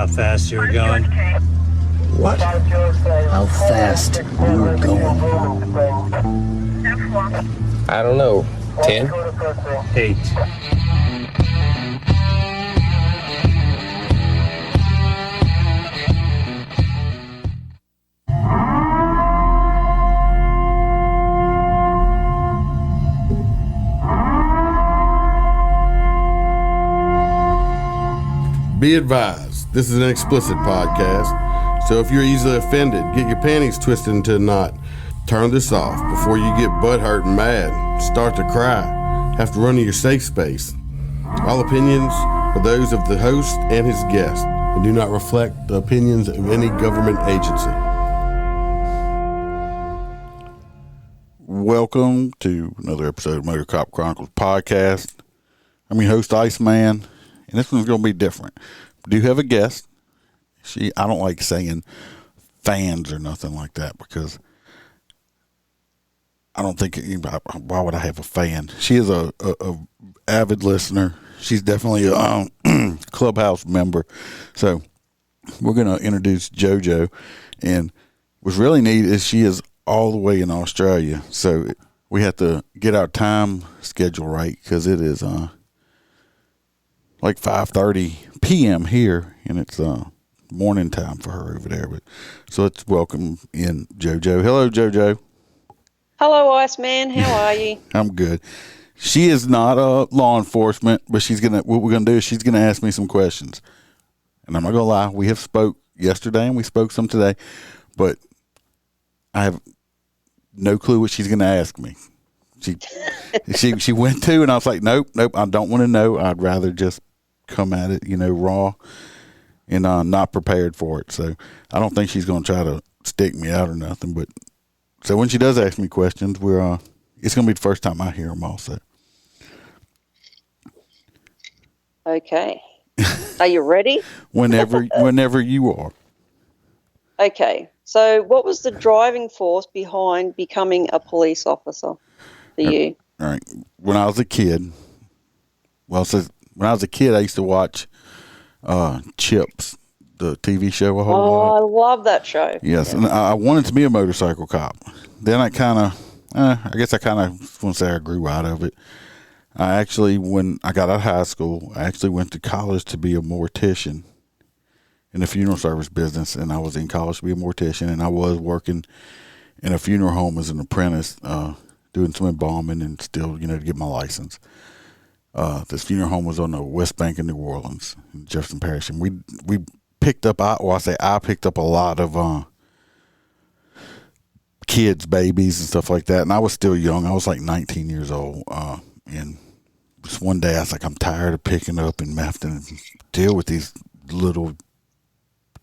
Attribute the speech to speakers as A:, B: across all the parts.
A: how fast you were going?
B: What? How fast you were going?
C: I don't know. 10?
A: 8.
D: Be advised, this is an explicit podcast, so if you're easily offended, get your panties twisted into a knot, turn this off before you get butthurt and mad, start to cry, have to run to your safe space. All opinions are those of the host and his guest and do not reflect the opinions of any government agency. Welcome to another episode of MOTORCOP Chronicles podcast. I'm your host, Iceman. And this one's going to be different. We do have a guest. I don't like saying fans or nothing like that because I don't think, why would I have a fan? She is a avid listener. She's definitely a Clubhouse member. So we're going to introduce JoJo. And what's really neat is she is all the way in Australia. So we have to get our time schedule right because it is like 5:30 p.m. here, and it's morning time for her over there. But so let's welcome in JoJo. Hello, JoJo.
E: Hello, Iceman. How are you?
D: I'm good. She is not law enforcement, but what we're gonna do is she's gonna ask me some questions, and I'm not gonna lie. We have spoke yesterday and we spoke some today, but I have no clue what she's gonna ask me. She went to, and I was like, nope, I don't want to know. I'd rather just come at it, raw and not prepared for it. So I don't think she's going to try to stick me out or nothing. But so when she does ask me questions, it's going to be the first time I hear them also.
E: Okay. Are you ready?
D: Whenever you are.
E: Okay. So what was the driving force behind becoming a police officer for you?
D: All right. When I was a kid, I used to watch Chips, the TV show, a whole lot.
E: I love that show.
D: Yes, and I wanted to be a motorcycle cop. Then I want to say I grew out of it. When I got out of high school, I actually went to college to be a mortician in the funeral service business, and I was in college to be a mortician, and I was working in a funeral home as an apprentice, doing some embalming and still, to get my license. This funeral home was on the West Bank in New Orleans, in Jefferson Parish, and we picked up. I picked up a lot of kids, babies, and stuff like that. And I was still young. I was like 19 years old. And just one day, I was like, I'm tired of picking up and having to deal with these little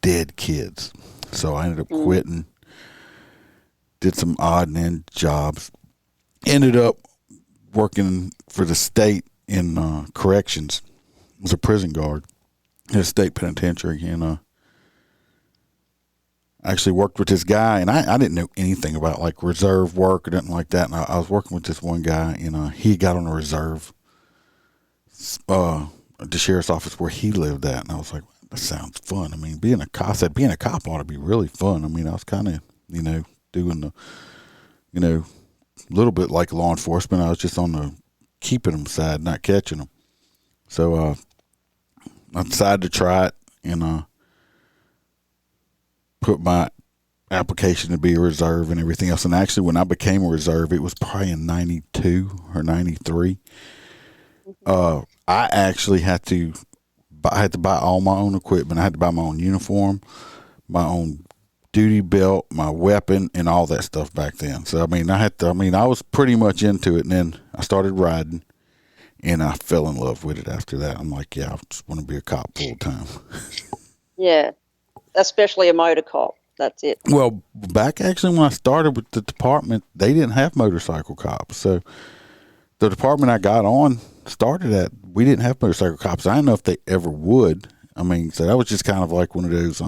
D: dead kids. So I ended up quitting. Did some odd and end jobs. Ended up working for the state in corrections. Was a prison guard in a state penitentiary, and I actually worked with this guy, and I didn't know anything about like reserve work or nothing like that. And I was working with this one guy, and he got on a reserve, the sheriff's office where he lived at, and I was like, that sounds fun. I mean, being a cop ought to be really fun. I mean, I was kind of doing the little bit like law enforcement. I was just on the keeping them side, not catching them. So I decided to try it and put my application to be a reserve and everything else. And actually, when I became a reserve, it was probably in 92 or 93. I actually had to buy all my own equipment. I had to buy my own uniform, my own duty belt, my weapon, and all that stuff back then. So, I was pretty much into it, and then I started riding, and I fell in love with it after that. I'm like, yeah, I just want to be a cop full time.
E: Yeah, especially a motor cop. That's it.
D: Well, back actually when I started with the department, they didn't have motorcycle cops. So the department I got on started at, we didn't have motorcycle cops. I didn't know if they ever would. So that was just kind of like one of those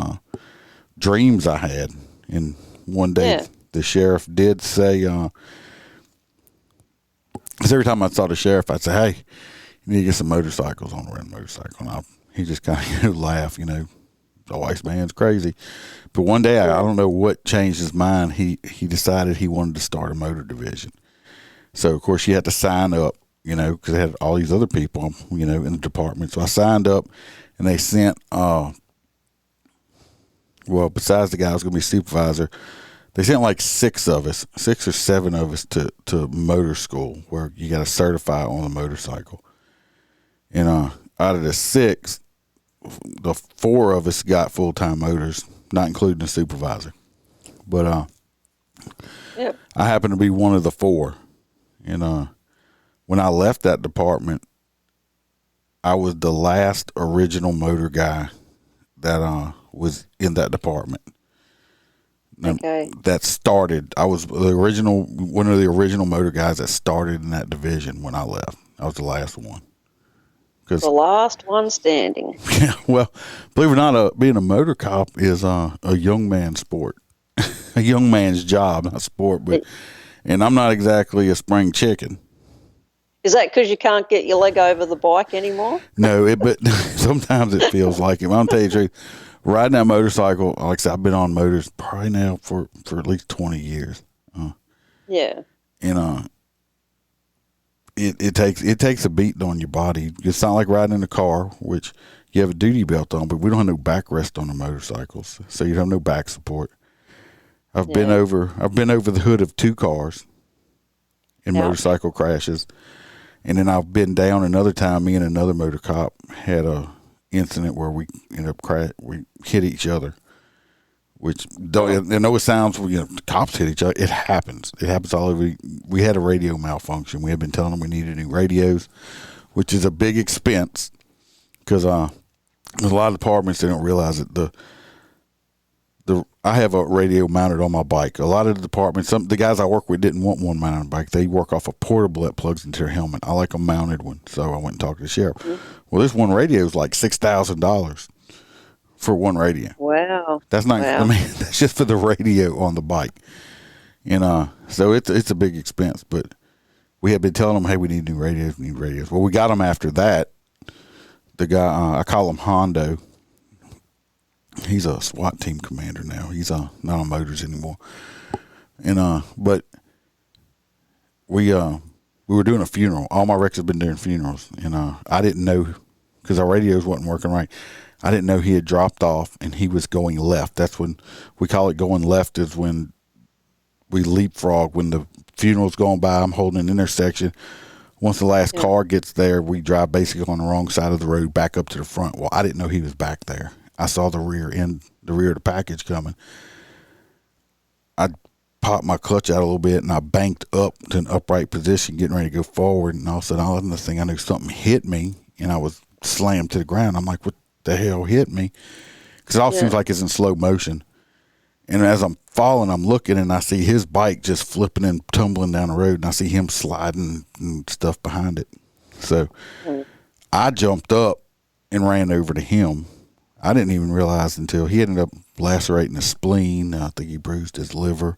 D: dreams I had. And one day the sheriff did say, because every time I saw the sheriff, I'd say, hey, you need to get some motorcycles on the motorcycle. And he just kind of laugh, the Iceman's crazy. But one day, I don't know what changed his mind. He decided he wanted to start a motor division. So, of course, you had to sign up, because they had all these other people, in the department. So I signed up, and they sent, besides the guy who was going to be supervisor, they sent like 6 or 7 of us to motor school where you got to certify on a motorcycle. And out of the 6, the 4 of us got full-time motors, not including the supervisor. But
E: Yep.
D: I happened to be one of the 4. And when I left that department, I was the last original motor guy that was in that department.
E: Okay.
D: That started. I was one of the original motor guys that started in that division when I left. I was the last one.
E: The last one standing.
D: Yeah, well, believe it or not, being a motor cop is a young man's sport, a young man's job, not sport. And I'm not exactly a spring chicken.
E: Is that because you can't get your leg over the bike anymore?
D: No, but sometimes it feels like it. I'll tell you the truth. Riding that motorcycle, like I said, I've been on motors probably now for at least 20 years.
E: Yeah.
D: And it takes a beating on your body. It's not like riding in a car, which you have a duty belt on, but we don't have no backrest on the motorcycles, so you have no back support. I've been over the hood of 2 cars in motorcycle crashes, and then I've been down another time. Me and another motor cop had a incident where we ended up we hit each other, which I know it sounds cops hit each other. It happens all over. We had a radio malfunction. We had been telling them we needed new radios, which is a big expense because there's a lot of departments that don't realize that I have a radio mounted on my bike. A lot of the departments, the guys I work with didn't want one mounted on a bike. They work off a portable that plugs into their helmet. I like a mounted one, so I went and talked to the sheriff. Mm-hmm. Well, this one radio is like $6,000 for one radio.
E: Wow.
D: That's not. Wow. I mean, that's just for the radio on the bike, and so it's a big expense. But we had been telling them, hey, we need new radios. Well, we got them after that. The guy, I call him Hondo. He's a SWAT team commander now. He's not on motors anymore. And but we were doing a funeral. All my wrecks have been doing funerals, and I didn't know because our radios wasn't working right. I didn't know he had dropped off and he was going left. That's when we call it going left. Is when we leapfrog. When the funeral's going by, I'm holding an intersection. Once the last car gets there, we drive basically on the wrong side of the road back up to the front. Well, I didn't know he was back there. I saw the rear of the package coming. I popped my clutch out a little bit and I banked up to an upright position, getting ready to go forward. And all of a sudden, all of this thing, I knew something hit me and I was slammed to the ground. I'm like, what the hell hit me? Because it all seems like it's in slow motion. And as I'm falling, I'm looking and I see his bike just flipping and tumbling down the road. And I see him sliding and stuff behind it. So I jumped up and ran over to him. I didn't even realize until he ended up lacerating his spleen. I think he bruised his liver.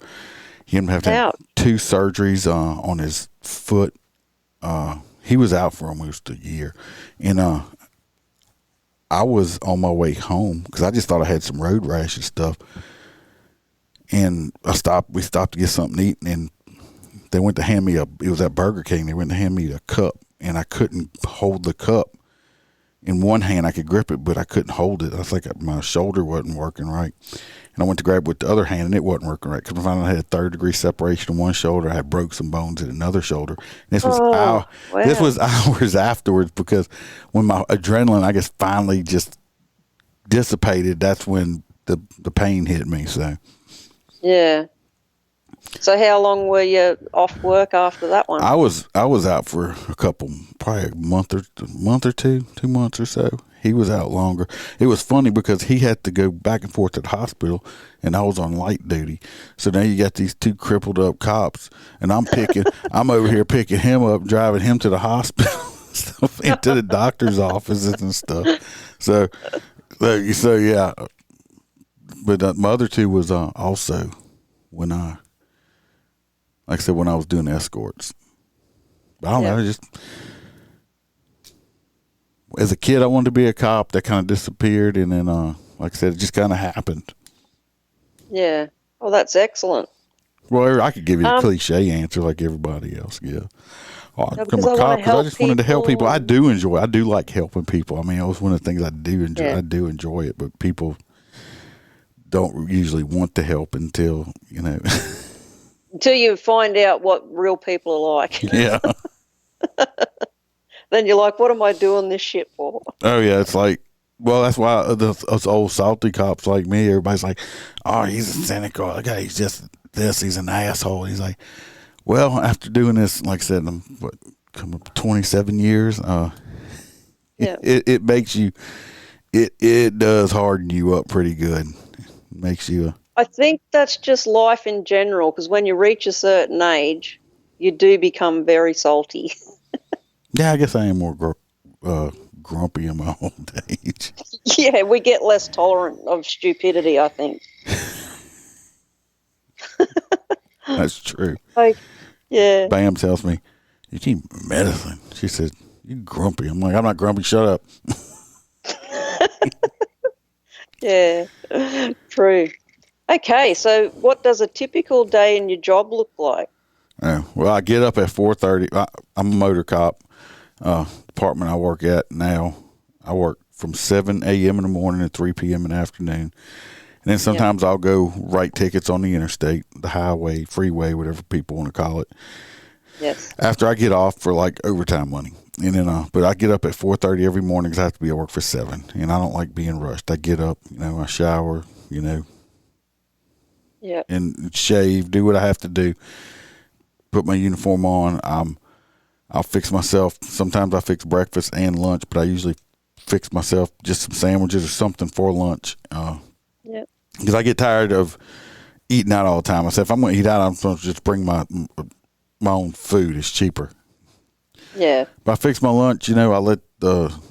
D: He ended up having to have 2 surgeries on his foot. He was out for almost a year. And I was on my way home because I just thought I had some road rash and stuff. And we stopped to get something to eat. And they went to hand me it was at Burger King. They went to hand me a cup. And I couldn't hold the cup. In one hand, I could grip it, but I couldn't hold it. I was like, my shoulder wasn't working right. And I went to grab it with the other hand, and it wasn't working right. Because I found out I had a 3rd-degree separation in one shoulder. I had broke some bones in another shoulder. And this was hours afterwards because when my adrenaline, I guess, finally just dissipated, that's when the pain hit me. So,
E: yeah. So how long were you off work after that one?
D: I was out for probably a month or 2 months or so. He was out longer. It was funny because he had to go back and forth to the hospital, and I was on light duty. So now you got these 2 crippled up cops, and I'm over here picking him up, driving him to the hospital, stuff into the doctor's offices and stuff. So yeah. But my other 2 was also when I was doing escorts. But I don't know, just as a kid I wanted to be a cop. That kind of disappeared, and then like I said, it just kind of happened.
E: Yeah. Oh, that's excellent.
D: Well, I could give you a cliche answer like everybody else. Yeah. Oh, I become a cop because I just wanted to help people. I do like helping people. I mean, it was one of the things I do enjoy.
E: Yeah.
D: I do enjoy it, but people don't usually want to help until,
E: Until you find out what real people are like.
D: Yeah.
E: Then you're like, what am I doing this shit for?
D: Oh, yeah. It's like, well, that's why us old salty cops like me, everybody's like, oh, he's a cynical. Okay, he's just this. He's an asshole. He's like, well, after doing this, like I said, coming up 27 years, it makes you, it does harden you up pretty good. It makes you.
E: I think that's just life in general, because when you reach a certain age, you do become very salty.
D: Yeah, I guess I am more grumpy in my old age.
E: Yeah, we get less tolerant of stupidity, I think.
D: That's true.
E: Yeah.
D: Bam tells me, you need medicine. She said, you grumpy. I'm like, I'm not grumpy. Shut up.
E: Yeah, true. Okay, so what does a typical day in your job look like?
D: Well, I get up at 4:30. I'm a motor cop. Department I work at now. I work from 7 a.m. in the morning to 3 p.m. in the afternoon. And then sometimes I'll go write tickets on the interstate, the highway, freeway, whatever people want to call it.
E: Yes.
D: After I get off for like overtime money. And then, but I get up at 4:30 every morning because I have to be at work for 7. And I don't like being rushed. I get up, I shower,
E: Yeah.
D: and shave, do what I have to do, put my uniform on. I'll fix myself. Sometimes I fix breakfast and lunch, but I usually fix myself just some sandwiches or something for lunch. Because I get tired of eating out all the time. I said, if I'm going to eat out, I'm supposed to just bring my own food. It's cheaper.
E: Yeah.
D: But I fix my lunch. I let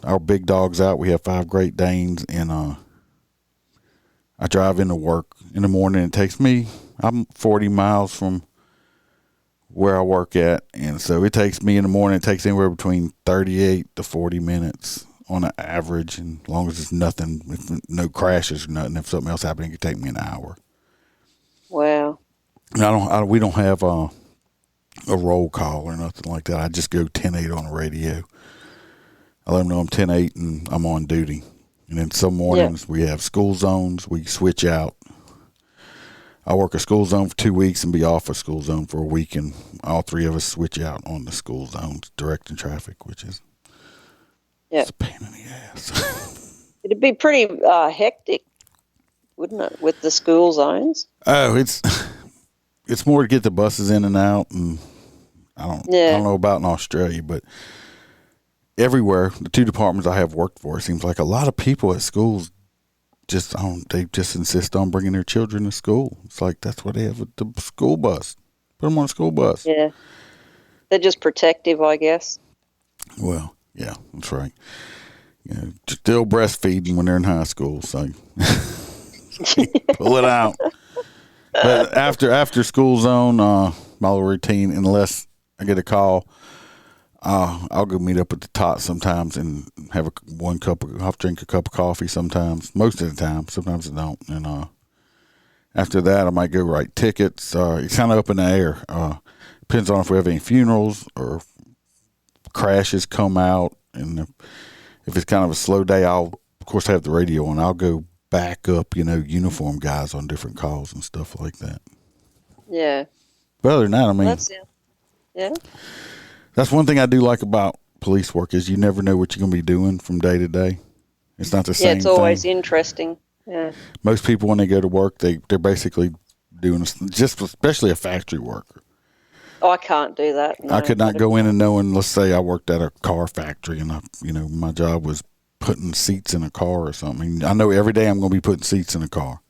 D: our big dogs out. We have 5 Great Danes, and I drive into work in the morning. It takes me, I'm 40 miles from where I work at, and so it takes me in the morning. It takes anywhere between 38 to 40 minutes on an average, and as long as it's nothing, if no crashes or nothing, if something else happened, it could take me an hour.
E: Wow.
D: And we don't have a roll call or nothing like that. I just go 10-8 on the radio. I let them know I'm 10-8 and I'm on duty. And then some mornings we have school zones. We switch out. I work a school zone for 2 weeks and be off a school zone for a week, and all 3 of us switch out on the school zones, directing traffic, which is it's a pain in the ass.
E: It'd be pretty hectic, wouldn't it, with the school zones?
D: Oh, it's more to get the buses in and out, and I don't know about in Australia, but everywhere, the 2 departments I have worked for, it seems like a lot of people at schools they just insist on bringing their children to school. It's like that's what they have with the school bus. Put them on a school bus.
E: Yeah. They're just protective, I guess.
D: Well, yeah, that's right. Still breastfeeding when they're in high school, so pull it out. But after school zone, my little routine, unless I get a call, I'll go meet up at the Tot sometimes and have I'll drink a cup of coffee sometimes. Most of the time. Sometimes I don't. And after that, I might go write tickets. It's kind of up in the air. Depends on if we have any funerals or crashes come out. And if it's kind of a slow day, I'll, of course, have the radio on. I'll go back up, uniform guys on different calls and stuff like that.
E: Yeah.
D: But other than that, I mean, that's one thing I do like about police work is you never know what you're going to be doing from day to day. It's not the same thing.
E: Yeah, it's always interesting. Yeah.
D: Most people, when they go to work, they're basically doing just especially a factory worker.
E: Oh, I can't do that. No,
D: I could not go in and knowing, let's say I worked at a car factory and my job was putting seats in a car or something. I know every day I'm going to be putting seats in a car.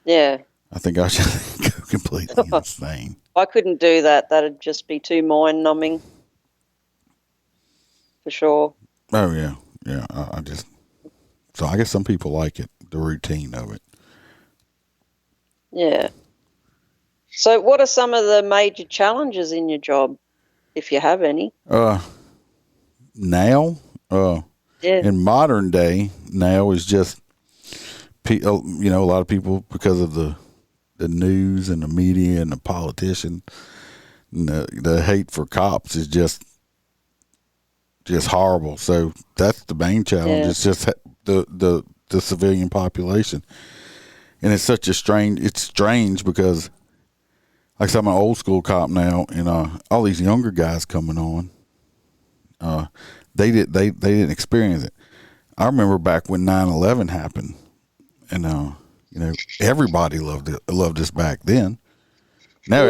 E: Yeah.
D: I think I should go completely insane.
E: I couldn't do that. That'd just be too mind-numbing. For sure.
D: Oh, yeah. Yeah. So I guess some people like it, the routine of it.
E: Yeah. So what are some of the major challenges in your job, if you have any?
D: Now, in modern day, now is just you know, a lot of people, because of the news and the media and the politicians, and the hate for cops is just horrible. So that's the main challenge.
E: Yeah.
D: It's just the civilian population, and it's such a strange because, like I said, I'm an old school cop now, and all these younger guys coming on, they didn't experience it. I remember back when 9/11 happened, and you know, everybody loved us back then. Now,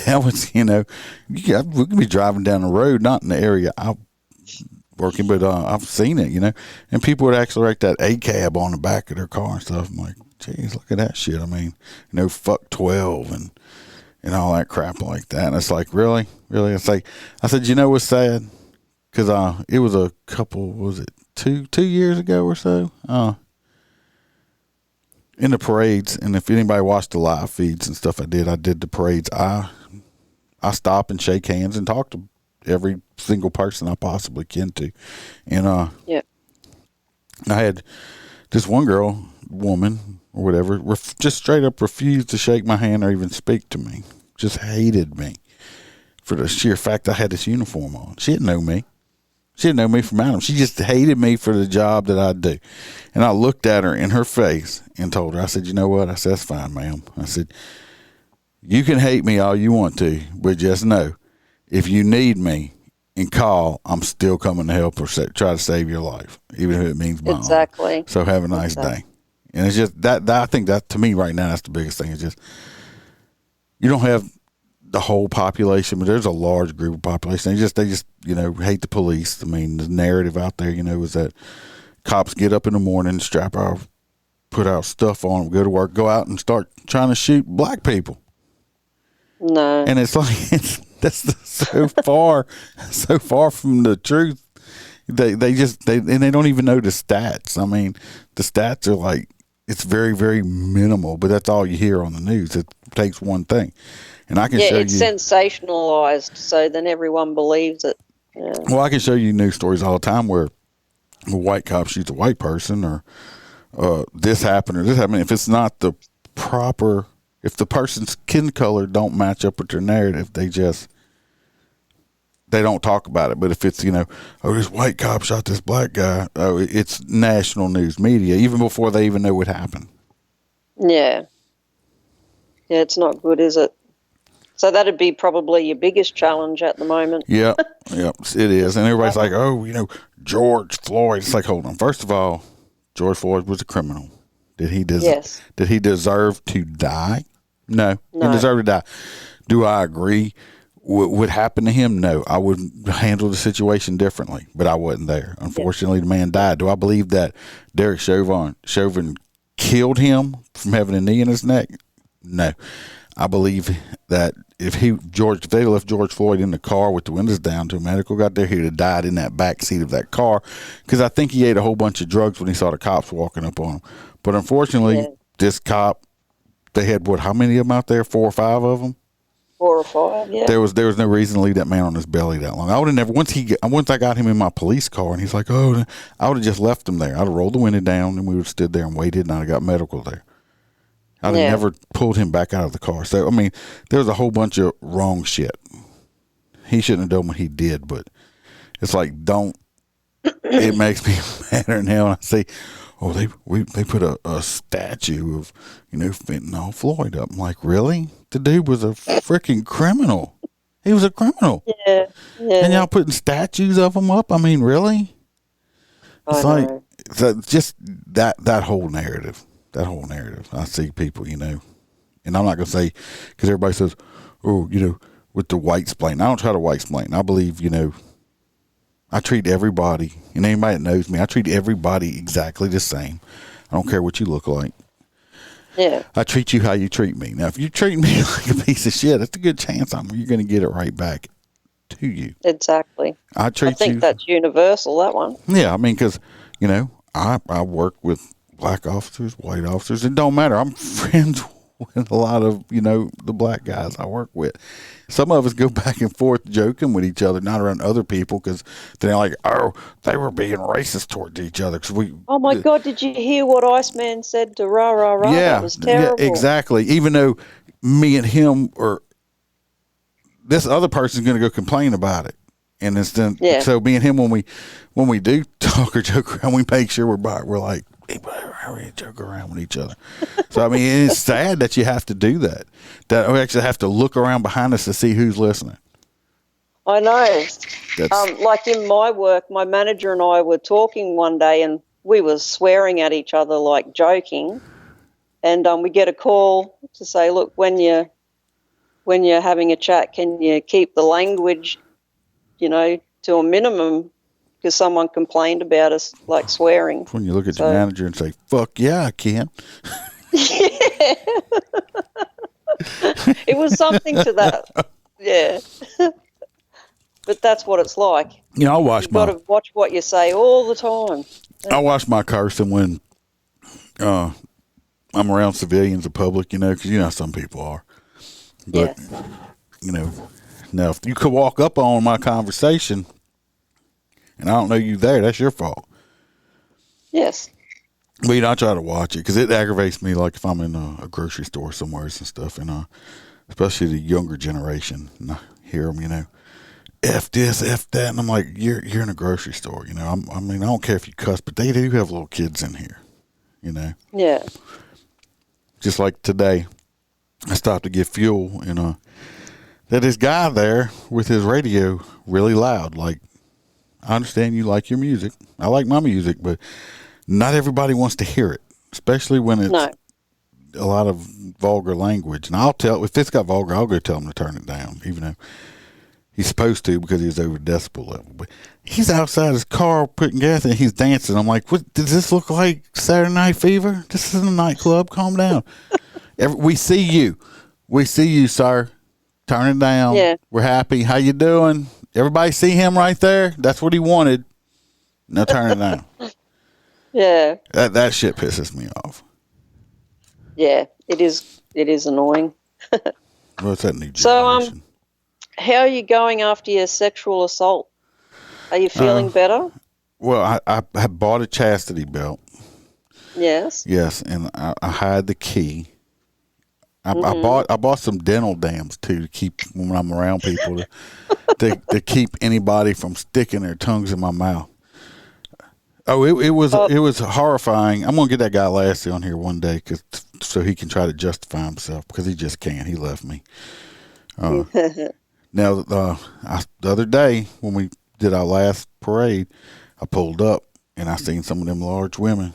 D: now it's, you know, we can be driving down the road, not in the area I'm working, but I've seen it, you know, and people would actually write that A cab on the back of their car and stuff. I'm like, geez, look at that shit. I mean, you know, fuck 12 and all that crap like that. And it's like, really? I said, you know what's sad? Because it was a couple, was it 2 years ago or so? In the parades, and if anybody watched the live feeds and stuff I did the parades, I stop and shake hands and talk to every single person I possibly can to. And I had this one woman or whatever, just straight up refused to shake my hand or even speak to me. Just hated me for the sheer fact I had this uniform on. She didn't know me. She didn't know me from Adam. She just hated me for the job that I do. And I looked at her in her face and told her, I said, you know what? I said, that's fine, ma'am. I said, you can hate me all you want to, but just know, if you need me and call, I'm still coming to help or try to save your life, even if it means my
E: Exactly.
D: own. So have a nice day. And it's just that I think that, to me right now, that's the biggest thing. It's just, you don't have the whole population, but there's a large group of population. They just you know, hate the police. I mean, the narrative out there, you know, is that cops get up in the morning, strap off, put out stuff on them, go to work, go out and start trying to shoot black people.
E: No.
D: And it's like that's so far from the truth. They don't even know the stats. I mean, the stats are like, it's very, very minimal, but that's all you hear on the news. It takes one thing. And I can show you.
E: It's sensationalized, so then everyone believes it. Yeah.
D: Well, I can show you news stories all the time where a white cop shoots a white person, or this happened or this happened. If it's not the proper, if the person's skin color don't match up with their narrative, they don't talk about it. But if it's, you know, oh, this white cop shot this black guy, oh, it's national news media, even before they even know what happened.
E: Yeah. Yeah, it's not good, is it? So that'd be probably your biggest challenge at the moment.
D: Yep, it is. And everybody's like, oh, you know, George Floyd. It's like, hold on. First of all, George Floyd was a criminal. Did he deserve to die? No. He deserved to die. Do I agree what happened to him? No. I would handle the situation differently, but I wasn't there. Unfortunately, the man died. Do I believe that Derek Chauvin killed him from having a knee in his neck? No. I believe that if they left George Floyd in the car with the windows down till medical got there, he'd have died in that back seat of that car, because I think he ate a whole bunch of drugs when he saw the cops walking up on him. But unfortunately, this cop, they had how many of them out there? 4 or 5 of them?
E: 4 or 5, yeah.
D: There was no reason to leave that man on his belly that long. I would have never, once I got him in my police car and he's like, oh, I would have just left him there. I'd have rolled the window down and we would have stood there and waited, and I'd have got medical there. I'd have never pulled him back out of the car. So, I mean, there was a whole bunch of wrong shit. He shouldn't have done what he did, but it's like, it makes me madder now when I see, oh, they put a statue of, you know, fentanyl Floyd up. I'm like, really? The dude was a freaking criminal. He was a criminal.
E: Yeah.
D: And y'all putting statues of him up? I mean, really? It's like, just that whole narrative. That whole narrative. I see people, you know, and I'm not going to say, because everybody says, oh, you know, with the white splain. I don't try to white splain. I believe, you know, I treat everybody, and anybody that knows me, I treat everybody exactly the same. I don't care what you look like.
E: Yeah.
D: I treat you how you treat me. Now, if you treat me like a piece of shit, that's a good chance you're going to get it right back to you.
E: Exactly.
D: I
E: think that's universal, that one.
D: Yeah, I mean, because, you know, I work with black officers, white officers. It don't matter. I'm friends with a lot of, the black guys I work with. Some of us go back and forth joking with each other, not around other people, because they're like, oh, they were being racist towards each other.
E: Oh, my God, did you hear what Iceman said to rah, rah, rah?
D: Yeah,
E: That was terrible.
D: yeah, exactly. Even though me and him this other person's going to go complain about it. And instead, so me and him, when we do talk or joke around, we make sure we're like, hey, we joke around with each other. So I mean, it's sad that you have to do that. That we actually have to look around behind us to see who's listening.
E: I know. Like in my work, my manager and I were talking one day, and we were swearing at each other, like joking. And we get a call to say, look, when you're having a chat, can you keep the language, to a minimum, because someone complained about us, like swearing.
D: When you look at your manager and say, fuck yeah, I can.
E: Yeah. It was something to that. Yeah. But that's what it's like.
D: You've got
E: to watch what you say all the time.
D: I watch my cursing when I'm around civilians in public, because some people are. But, now if you could walk up on my conversation and I don't know you there, that's your fault.
E: Yes.
D: But, I try to watch it because it aggravates me, like if I'm in a grocery store somewhere and stuff, and especially the younger generation, and I hear them, F this, F that, and I'm like, you're in a grocery store, I don't care if you cuss, but they do have little kids in here,
E: Yeah.
D: Just like today, I stopped to get fuel, and that this guy there with his radio really loud. Like, I understand you like your music. I like my music, but not everybody wants to hear it, especially when it's a lot of vulgar language. And I'll tell, if it's got vulgar, I'll go tell him to turn it down, even though he's supposed to because he's over decibel level. But he's outside his car putting gas in, and he's dancing. I'm like, what does this look like? Saturday Night Fever? This isn't a nightclub. Calm down. We see you. We see you, sir. Turn it down.
E: Yeah.
D: We're happy. How you doing? Everybody see him right there? That's what he wanted. Now turn it down.
E: Yeah.
D: That shit pisses me off.
E: Yeah, it is. It is annoying.
D: What's that new generation?
E: So, how are you going after your sexual assault? Are you feeling better?
D: Well, I have bought a chastity belt.
E: Yes.
D: Yes, and I had the key. I bought some dental dams too to keep when I'm around people to keep anybody from sticking their tongues in my mouth. Oh, it was horrifying. I'm gonna get that guy Lassie on here one day so he can try to justify himself because he just can't. He left me. Now the other day when we did our last parade, I pulled up and I seen some of them large women,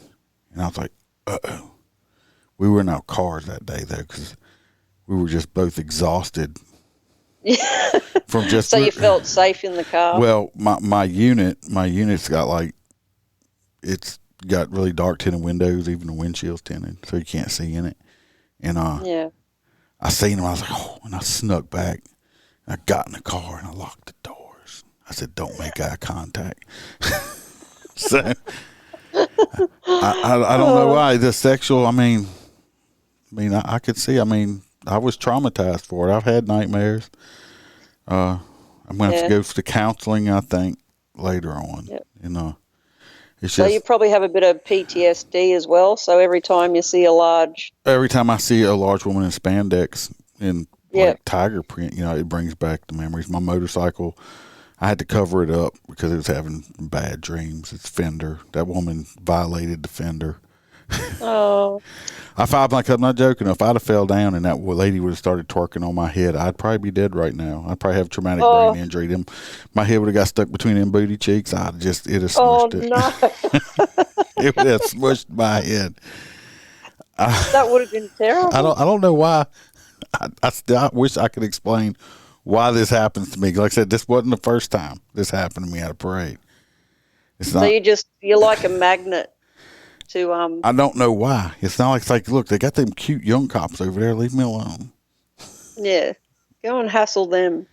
D: and I was like, uh-oh. We were in our cars that day, though, because we were just both exhausted. From just.
E: So you felt safe in the car?
D: Well, my unit's got it's got really dark tinted windows, even the windshield's tinted, so you can't see in it. And I seen him, I was like, oh, and I snuck back. I got in the car and I locked the doors. I said, don't make eye contact. So I don't know why the sexual. I could see. I was traumatized for it. I've had nightmares. I'm going to have to go to counseling, I think, later on. Yep. It's
E: so you probably have a bit of PTSD as well. So every time I see a large
D: woman in spandex in tiger print, it brings back the memories. My motorcycle, I had to cover it up because it was having bad dreams. It's fender. That woman violated the fender.
E: Oh.
D: I'm not joking. If I'd have fell down and that lady would have started twerking on my head, I'd probably be dead right now. I'd probably have traumatic brain injury. My head would have got stuck between them booty cheeks. It'd have smushed it.
E: No.
D: It would have smushed my head.
E: That would have been terrible.
D: I don't know why. I wish I could explain why this happens to me. Like I said, this wasn't the first time this happened to me at a parade.
E: You're like a magnet.
D: I don't know why. It's not it's like, look, they got them cute young cops over there. Leave me alone.
E: Yeah. Go and hassle them.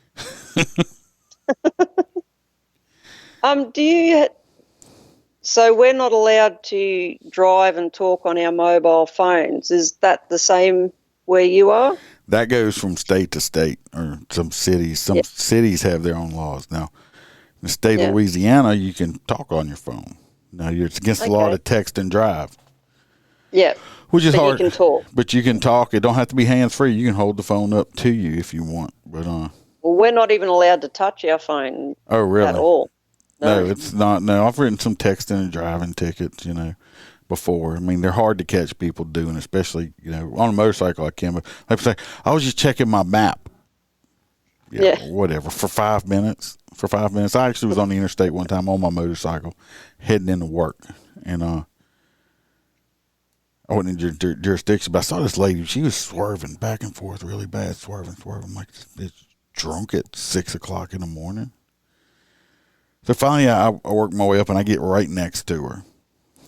E: So we're not allowed to drive and talk on our mobile phones. Is that the same where you are?
D: That goes from state to state, or some cities. Some cities have their own laws. Now, in the state of Louisiana, you can talk on your phone. Now, it's against the law to text and drive.
E: Yeah.
D: Which is hard.
E: You can talk.
D: But you can talk. It don't have to be hands-free. You can hold the phone up to you if you want. But
E: well, we're not even allowed to touch our phone at all.
D: No, it's not. No, I've written some texting and driving tickets, before. I mean, they're hard to catch people doing, especially, on a motorcycle I can. But like I say, I was just checking my map. Whatever, for 5 minutes. I actually was on the interstate one time on my motorcycle heading into work. And I went in jurisdiction, but I saw this lady. She was swerving back and forth really bad, swerving. I'm like, it's drunk at 6 o'clock in the morning. So finally, I work my way up, and I get right next to her.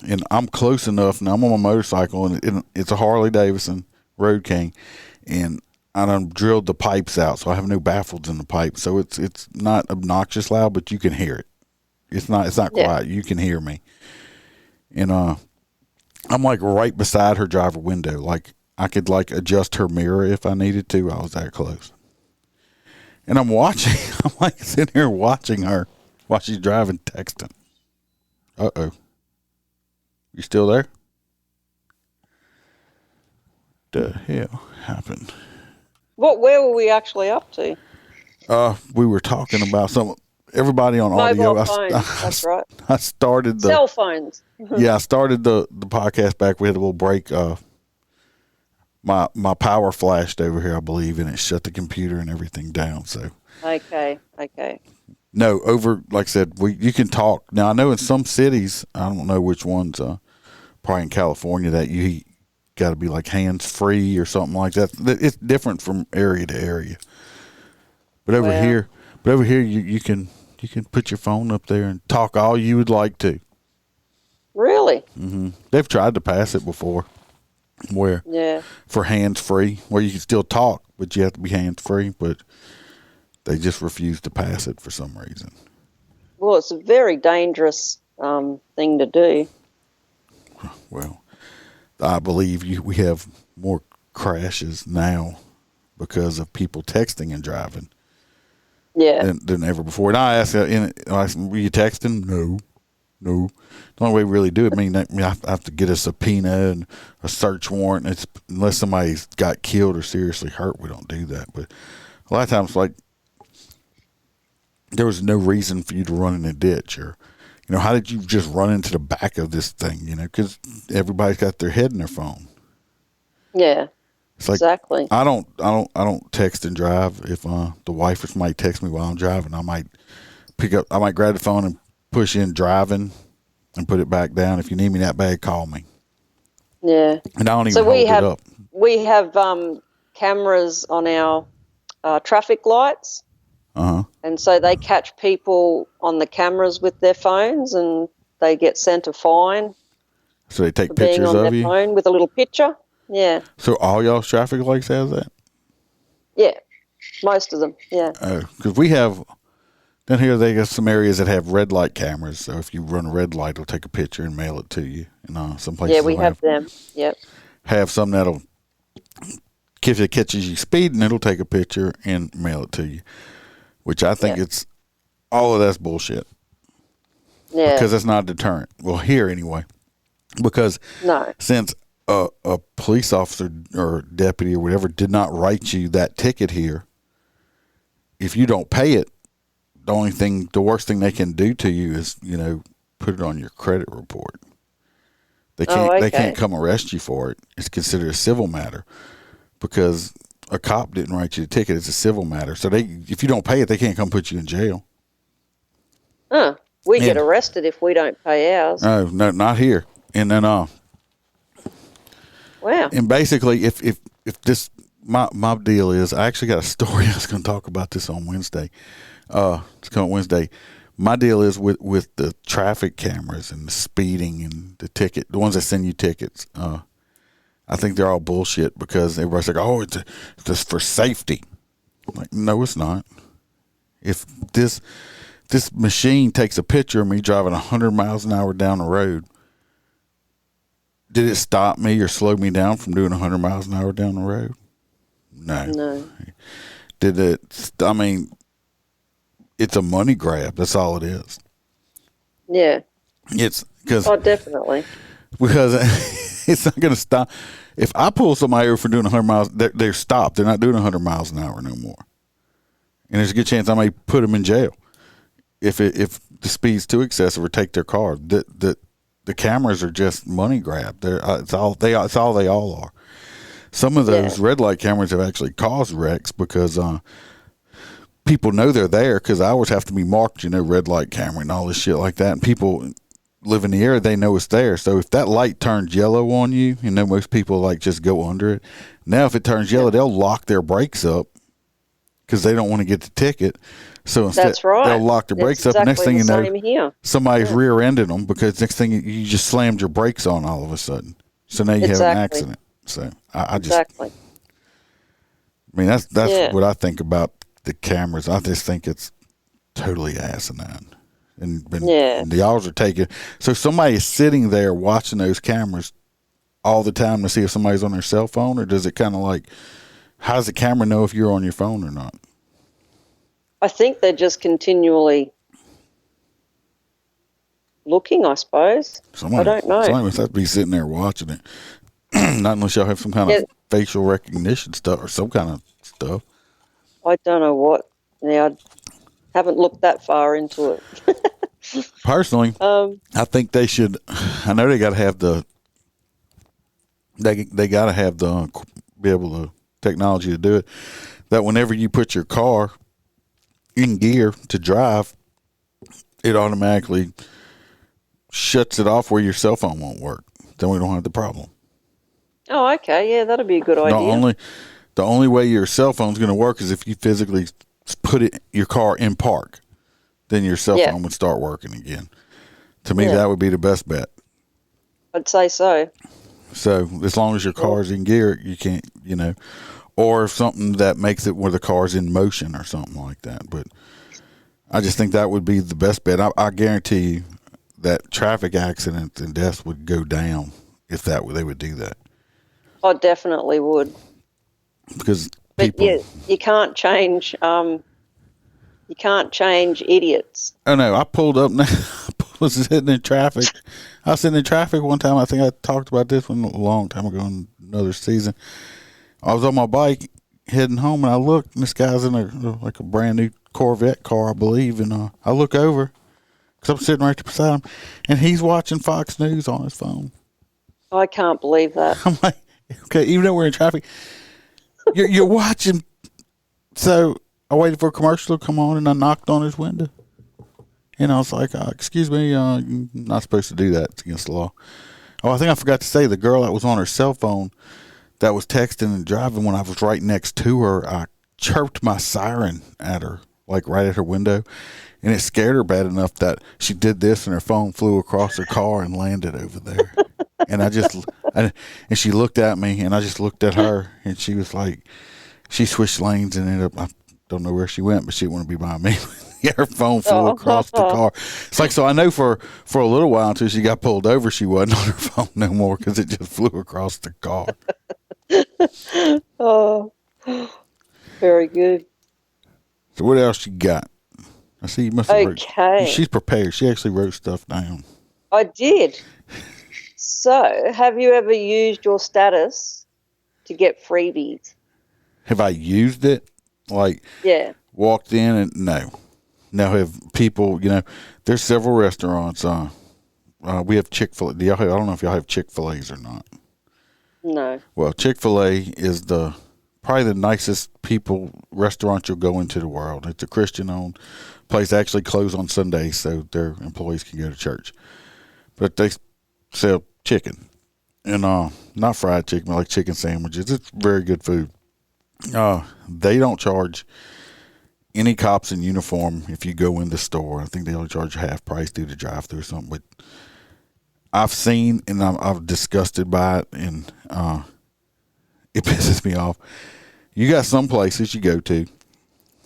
D: And I'm close enough, and I'm on my motorcycle, and it's a Harley-Davidson Road King, and I done drilled the pipes out, so I have no baffles in the pipe. So it's not obnoxious loud, but you can hear it. It's not quiet. You can hear me. And I'm like right beside her driver window. Like I could adjust her mirror if I needed to. I was that close. And I'm watching. I'm like sitting here watching her while she's driving, texting. Uh-oh. You still there? The hell happened?
E: Where were we actually up to?
D: We were talking about everybody on audio.
E: Mobile phones, that's right.
D: I started
E: cell phones.
D: I started the podcast back. We had a little break. My power flashed over here, I believe, and it shut the computer and everything down. So
E: okay.
D: No, like I said, you can talk now. I know in some cities, I don't know which ones. Probably in California, that you got to be like hands free or something like that. It's different from area to area. But over here, you can put your phone up there and talk all you would like to.
E: Really?
D: Mm-hmm. They've tried to pass it before, where for hands free, where you can still talk, but you have to be hands free. But they just refuse to pass it for some reason.
E: Well, it's a very dangerous thing to do.
D: Well, I believe we have more crashes now because of people texting and driving. Than ever before. And I asked, were you texting? No. The only way we really do it, I have to get a subpoena and a search warrant. Unless somebody's got killed or seriously hurt, we don't do that. But a lot of times, there was no reason for you to run in a ditch, or how did you just run into the back of this thing? Because everybody's got their head in their phone. Yeah. It's
E: exactly.
D: I don't text and drive. If the wife or somebody texts me while I'm driving, I might grab the phone and push in driving and put it back down. If you need me that bad, call me.
E: Yeah.
D: And I don't even hold it up.
E: We have cameras on our traffic lights.
D: Uh-huh.
E: And so they catch people on the cameras with their phones, and they get sent a fine.
D: So they take pictures of you?
E: Phone with a little picture. Yeah.
D: So all y'all's traffic lights have that?
E: Yeah. Most of them, yeah.
D: Because we have, down here they got some areas that have red light cameras. So if you run a red light, it'll take a picture and mail it to you. And some places
E: we have them, yep.
D: Have some that'll, if it catches you speeding, it'll take a picture and mail it to you. Which I think all of that's bullshit. Yeah. Because it's not a deterrent. Well, here anyway. Because since a police officer or deputy or whatever did not write you that ticket here, if you don't pay it, the worst thing they can do to you is, put it on your credit report. They can't come arrest you for it. It's considered a civil matter because a cop didn't write you the ticket. It's a civil matter. So if you don't pay it, they can't come put you in jail.
E: We get arrested if we don't pay ours.
D: No, not here. And then,
E: wow.
D: And basically, if this, my deal is, I actually got a story. I was going to talk about this on Wednesday. It's coming Wednesday. My deal is with the traffic cameras and the speeding and the ones that send you tickets. I think they're all bullshit because everybody's like, oh, it's just for safety. I'm like, no, it's not. If this machine takes a picture of me driving 100 miles an hour down the road, did it stop me or slow me down from doing 100 miles an hour down the road?
E: No.
D: Did it? I mean, it's a money grab. That's all it is.
E: Yeah.
D: It's because
E: Oh, definitely.
D: it's not going to stop. If I pull somebody over for doing 100 miles, they're stopped. They're not doing 100 miles an hour no more. And there's a good chance I may put them in jail if the speed's too excessive or take their car. The cameras are just money grab. It's all they all are. Some of those red light cameras have actually caused wrecks because people know they're there, because ours have to be marked, red light camera and all this shit like that. And people live in the area, they know it's there. So if that light turns yellow on you, most people like just go under it. Now if it turns yellow, they'll lock their brakes up because they don't want to get the ticket. So instead,
E: that's right.
D: They'll lock their brakes up.
E: Exactly.
D: Next thing you know,
E: here.
D: somebody's rear-ending them because next thing you just slammed your brakes on all of a sudden. So now you have an accident. So I just, I mean, that's what I think about the cameras. I just think it's totally asinine. And the odds are taken. So somebody is sitting there watching those cameras all the time to see if somebody's on their cell phone, or does it kind of like, how does the camera know if you're on your phone or not?
E: I think they're just continually looking, I suppose. I don't know.
D: Somebody must have to be sitting there watching it. Not unless y'all have some kind of facial recognition stuff or some kind of stuff.
E: I don't know what. Now, I haven't looked that far into it.
D: Personally, I think they should. I know they got to have they got to have the be able to technology to do it. That whenever you put your car in gear to drive, it automatically shuts it off where your cell phone won't work. Then we don't have the problem.
E: Oh, okay. Yeah, that'd be a good idea.
D: The only way your cell phone's going to work is if you physically put your car in park. Then your cell phone would start working again. To me, that would be the best bet.
E: I'd say so.
D: So as long as your car's in gear, you can't, or something that makes it where the car's in motion or something like that. But I just think that would be the best bet. I guarantee you that traffic accidents and deaths would go down if they would do that.
E: I definitely would.
D: Because
E: you can't change. You can't change idiots.
D: Oh no! I pulled up. I was sitting in traffic. I was sitting in traffic one time. I think I talked about this one a long time ago in another season. I was on my bike heading home, and I looked, and this guy's in a brand new Corvette car, I believe. And I look over because I'm sitting right beside him, and he's watching Fox News on his phone.
E: I can't believe that.
D: I'm like, okay, even though we're in traffic, you're watching. So I waited for a commercial to come on, and I knocked on his window. And I was like, excuse me, you're not supposed to do that. It's against the law. Oh, I think I forgot to say, the girl that was on her cell phone that was texting and driving, when I was right next to her, I chirped my siren at her, like right at her window. And it scared her bad enough that she did this and her phone flew across her car and landed over there. And and she looked at me, and I just looked at her, and she was like, she switched lanes and ended up, I don't know where she went, but she didn't want to be by me. Yeah, her phone flew across the car. It's like, so I know for a little while until she got pulled over, she wasn't on her phone no more because it just flew across the car.
E: Oh, very good.
D: So what else you got? I see you must have wrote, she's prepared. She actually wrote stuff down.
E: I did. So, have you ever used your status to get freebies?
D: Have I used it? Like, walked in and no. Now have people, there's several restaurants. We have Chick-fil-A. I don't know if y'all have Chick-fil-A's or not.
E: No.
D: Well, Chick-fil-A is probably the nicest restaurant you'll go into the world. It's a Christian-owned place. They actually close on Sundays so their employees can go to church. But they sell chicken. And not fried chicken, but like chicken sandwiches. It's very good food. They don't charge any cops in uniform if you go in the store. I think they only charge half price due to drive-through or something. But I've seen, and I'm disgusted by it, and it pisses me off. You got some places you go to,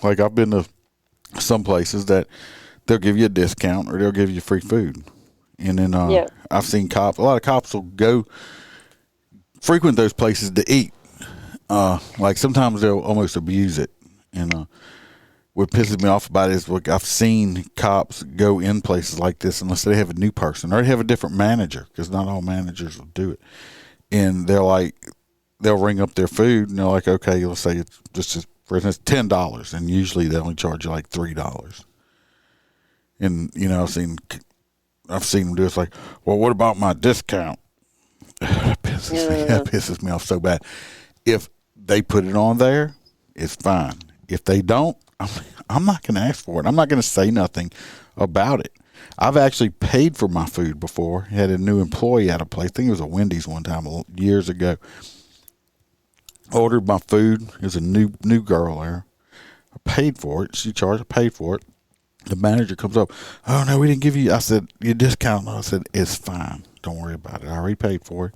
D: like I've been to some places that they'll give you a discount or they'll give you free food. And then I've seen a lot of cops will go frequent those places to eat. like sometimes they'll almost abuse it. And what pisses me off about it is, look, I've seen cops go in places like this unless they have a new person or they have a different manager, because not all managers will do it. And they'll ring up their food and they're like, okay, let's say it's just for instance $10, and usually they only charge you like $3. And I've seen them do it. It's like, well, what about my discount? That pisses me off so bad. If they put it on there, it's fine. If they don't, I'm not going to ask for it. I'm not going to say nothing about it. I've actually paid for my food before. Had a new employee at a place. I think it was a Wendy's one time years ago. Ordered my food. There's a new girl there. I paid for it. She charged. I paid for it. The manager comes up. Oh, no, we didn't give you. I said, your discount. I said, it's fine. Don't worry about it. I already paid for it.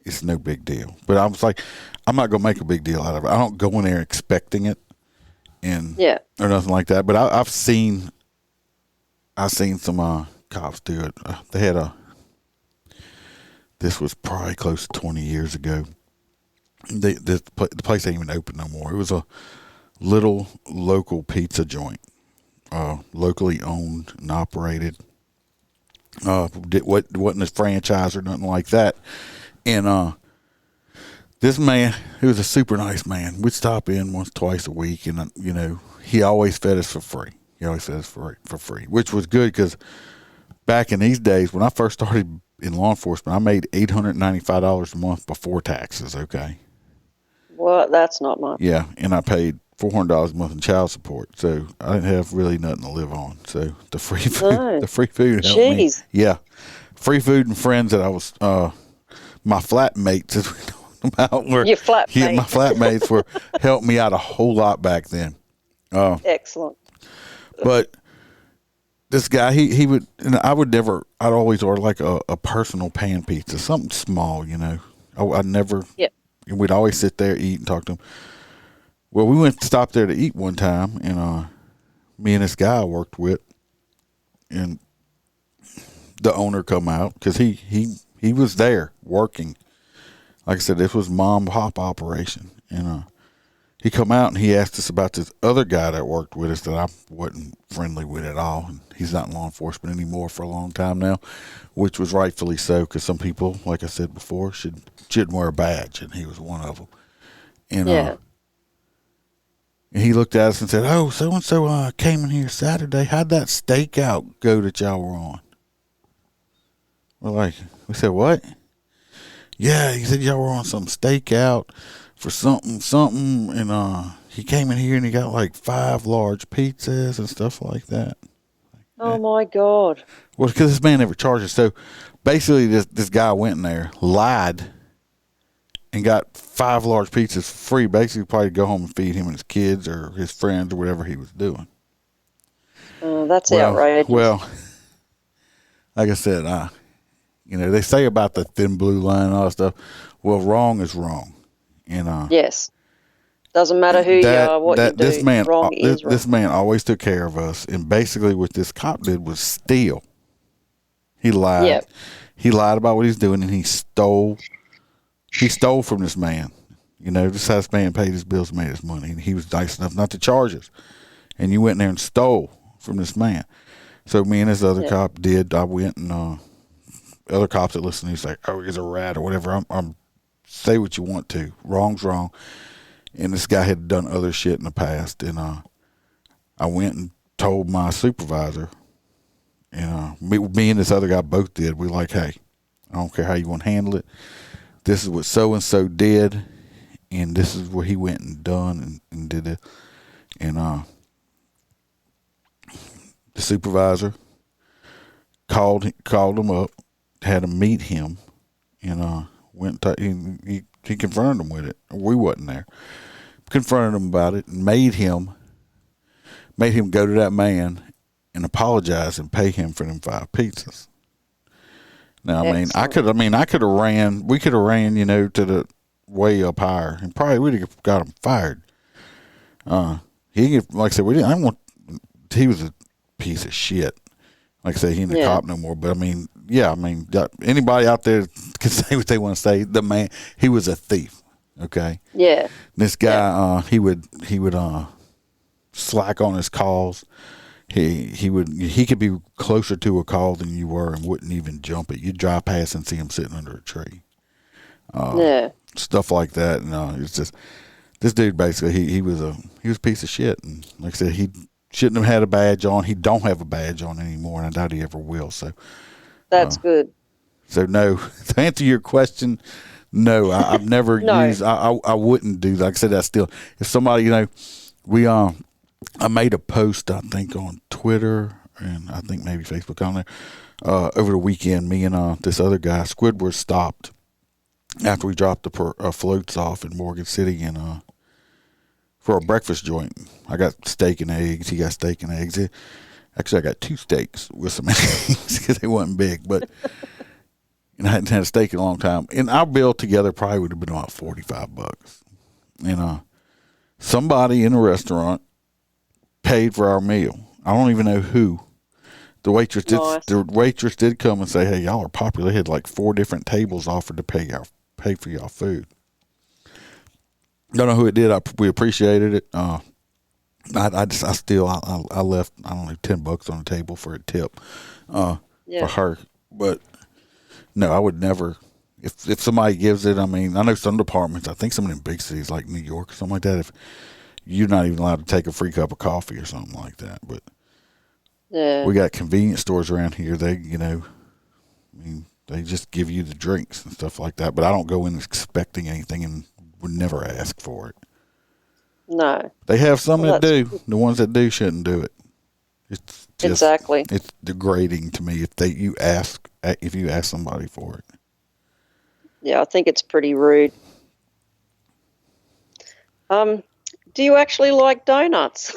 D: It's no big deal. But I was like, I'm not going to make a big deal out of it. I don't go in there expecting it or nothing like that. But I've seen some cops do it. They had this was probably close to 20 years ago. The place ain't even open no more. It was a little local pizza joint, locally owned and operated. Wasn't a franchise or nothing like that. And this man, he was a super nice man. We'd stop in once, twice a week, and he always fed us for free. He always fed us for free, which was good because back in these days, when I first started in law enforcement, I made $895 a month before taxes. Okay.
E: Well, that's not much.
D: Yeah, and I paid $400 a month in child support, so I didn't have really nothing to live on. So the free food helped me. Yeah, free food and friends that I was my flatmates, as we know about, were
E: your flatmates.
D: Yeah, my flatmates were helped me out a whole lot back then.
E: Excellent.
D: But this guy, he would, and I'd always order like a personal pan pizza, something small, I'd never.
E: Yep.
D: And we'd always sit there, eat, and talk to him. Well, we went to stop there to eat one time, and me and this guy I worked with, and the owner come out because he was there working. Like I said, this was mom pop operation, and he come out and he asked us about this other guy that worked with us that I wasn't friendly with at all. And he's not in law enforcement anymore for a long time now, which was rightfully so, because some people, like I said before, shouldn't wear a badge, and he was one of them. And and he looked at us and said, "Oh, so and so came in here Saturday. How'd that stakeout go that y'all were on?" We said, "What?" "Yeah," he said, "y'all were on some stakeout for something, and he came in here and he got like 5 large pizzas and stuff like that."
E: Oh my God!
D: Well, because this man never charged us. So basically, this guy went in there, lied, and got 5 large pizzas for free. Basically, probably go home and feed him and his kids or his friends or whatever he was doing.
E: Oh, that's outrageous.
D: Well, like I said, they say about the thin blue line and all that stuff. Well, wrong is wrong. And
E: yes, doesn't matter who you are, what you do. Wrong is wrong.
D: This man always took care of us, and basically what this cop did was steal. He lied.
E: Yep.
D: He lied about what he's doing, and he stole. He stole from this man. This how this man paid his bills and made his money, and he was nice enough not to charge us. And you went in there and stole from this man. So me and this other cop did. I went and other cops that listen, he's like, "Oh, he's a rat" or whatever. I'm say what you want to. Wrong's wrong. And this guy had done other shit in the past, and I went and told my supervisor, and me and this other guy both did. We like, "Hey, I don't care how you want to handle it. This is what so and so did, and this is what he went and done and did it." And the supervisor called him up, had him meet him, and went and he confronted him with it. We wasn't there. Confronted him about it and made him go to that man and apologize and pay him for them 5 pizzas. Now, I could have ran. We could have ran, to the way up higher, and probably would have got him fired. Like I said, we didn't. He was a piece of shit. Like I say, he ain't a cop no more. But anybody out there can say what they want to say. The man, he was a thief. Okay.
E: Yeah.
D: This guy, he would slack on his calls. He could be closer to a call than you were and wouldn't even jump it. You'd drive past and see him sitting under a tree. Stuff like that. And it's just this dude basically he was a piece of shit. And like I said, he shouldn't have had a badge on. He don't have a badge on anymore, and I doubt he ever will. So
E: that's good.
D: So no, to answer your question, no, I've never used. I wouldn't do. Like I said, if somebody, I made a post, I think, on Twitter and I think maybe Facebook on there over the weekend. Me and this other guy, Squidward, stopped after we dropped the floats off in Morgan City and for a breakfast joint. I got steak and eggs. He got steak and eggs. Actually, I got 2 steaks with some eggs because they wasn't big, but and I hadn't had a steak in a long time. And our bill together probably would have been about $45. And somebody in the restaurant paid for our meal. I don't even know who. The waitress did come and say, "Hey, y'all are popular." They had like 4 different tables offered to pay for y'all food. Don't know who it did. We appreciated it. I left, I don't know, $10 on the table for a tip for her. But no, I would never. If somebody gives it, I mean, I know some departments. I think some of them big cities like New York or something like that. If you're not even allowed to take a free cup of coffee or something like that, but we got convenience stores around here. They, they just give you the drinks and stuff like that. But I don't go in expecting anything and would never ask for it. No. They have some that do. Good. The ones that do shouldn't do it. It's just, exactly. It's degrading to me if you ask somebody for it. Yeah, I think it's pretty rude. Do you actually like donuts?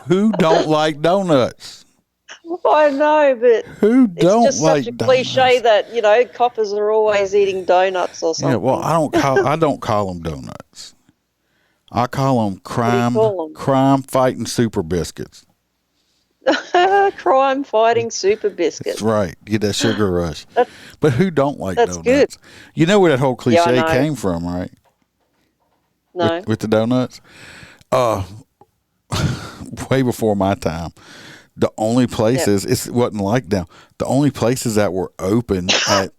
D: Who don't like donuts? I know, but who don't it's just like such a donuts? Cliche that coppers are always eating donuts or something. Yeah, well, I don't call them donuts. I call them crime fighting super biscuits. Crime fighting super biscuits. That's right. Get that sugar rush. But who don't like donuts? Good. You know where that whole cliche came from, right? No. With the donuts? Way before my time. The only places, it wasn't like now, the only places that were open at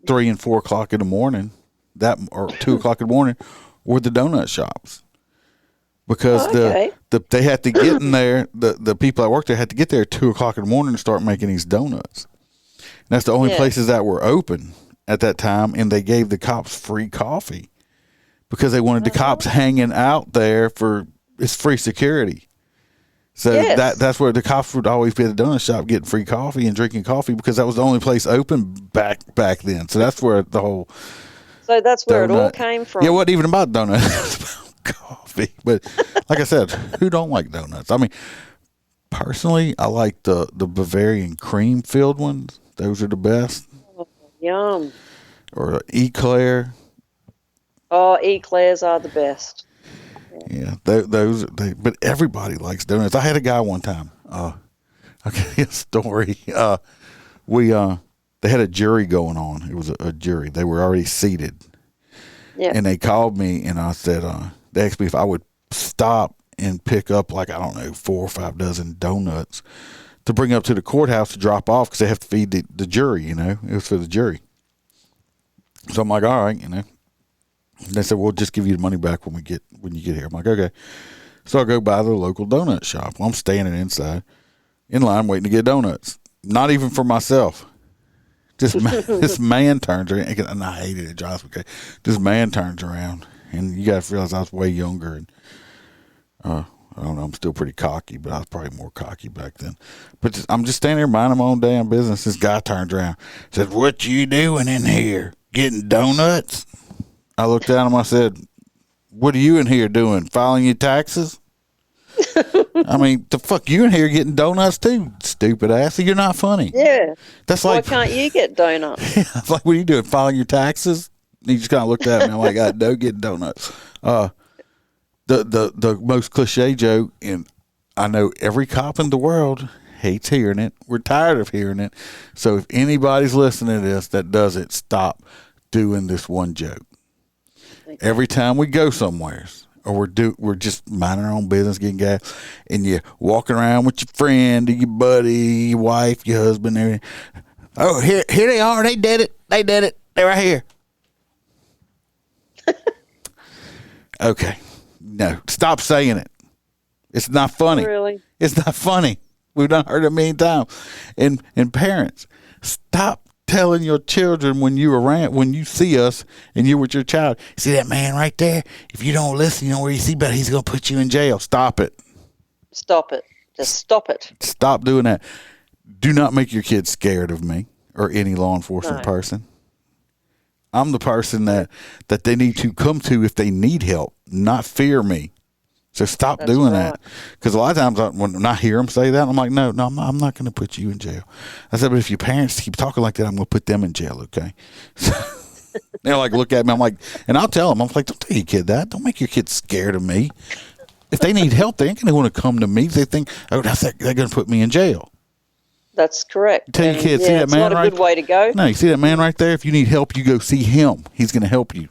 D: 3 and 4 o'clock in the morning, or 2 o'clock in the morning, were the donut shops. Because they had to get in there, the people that worked there had to get there at 2 o'clock in the morning to start making these donuts. And that's the only places that were open at that time, and they gave the cops free coffee because they wanted the cops hanging out there it's free security. So that's where the cops would always be at the donut shop getting free coffee and drinking coffee because that was the only place open back then. So that's where the whole it all came from. Yeah, it wasn't even about donuts. It was about coffee. But like I said, who don't like donuts? I mean, personally, I like the Bavarian cream filled ones. Those are the best. Oh, yum. Or eclair. Oh, eclairs are the best. Yeah, but everybody likes donuts. I had a guy one time. I'll give you a story. They had a jury going on. It was a jury. They were already seated. Yeah. And they called me and I said, they asked me if I would stop and pick up 4 or 5 dozen donuts to bring up to the courthouse to drop off because they have to feed the jury, It was for the jury. So I'm like, all right, They said, we'll just give you the money back when you get here. I'm like, okay. So I go by the local donut shop. Well, I'm standing inside in line waiting to get donuts. Not even for myself. This man turns around, and I hated it, Josh. Okay. This man turns around, and you got to realize I was way younger. And I don't know, I'm still pretty cocky, but I was probably more cocky back then. But I'm just standing there minding my own damn business. This guy turns around, says, "What you doing in here? Getting donuts?" I looked at him. I said, "What are you in here doing? Filing your taxes?" I mean, the fuck you in here getting donuts too, stupid ass. You're not funny. Yeah. That's why can't you get donuts? Yeah, it's like, what are you doing? Filing your taxes? And he just kind of looked at me. I'm like, I don't get donuts. The most cliche joke, and I know every cop in the world hates hearing it. We're tired of hearing it. So if anybody's listening to this that does it, stop doing this one joke. Every time we go somewhere, or we're just minding our own business, getting gas, and you're walking around with your friend, or your buddy, your wife, your husband, everything. Oh, here they are. They did it. They're right here. Okay. No, stop saying it. It's not funny.
E: Really?
D: It's not funny. We've done heard it a million times. And parents, stop telling your children when you see us and you're with your child, see that man right there? If you don't listen, you know where you see, but he's going to put you in jail. Stop it.
E: Stop it. Just stop it.
D: Stop doing that. Do not make your kids scared of me or any law enforcement person. I'm the person that they need to come to if they need help, not fear me. So stop doing that. Because a lot of times when I hear them say that, I'm like, no, I'm not going to put you in jail. I said, but if your parents keep talking like that, I'm going to put them in jail, okay? They're like, look at me. I'm like, and I'll tell them, I'm like, don't tell your kid that. Don't make your kid scared of me. If they need help, they ain't going to want to come to me. They think, oh, they're going to put me in jail.
E: That's correct.
D: Tell your kid, see that man right there?
E: It's not a good way to go.
D: No, you see that man right there? If you need help, you go see him. He's going to help you.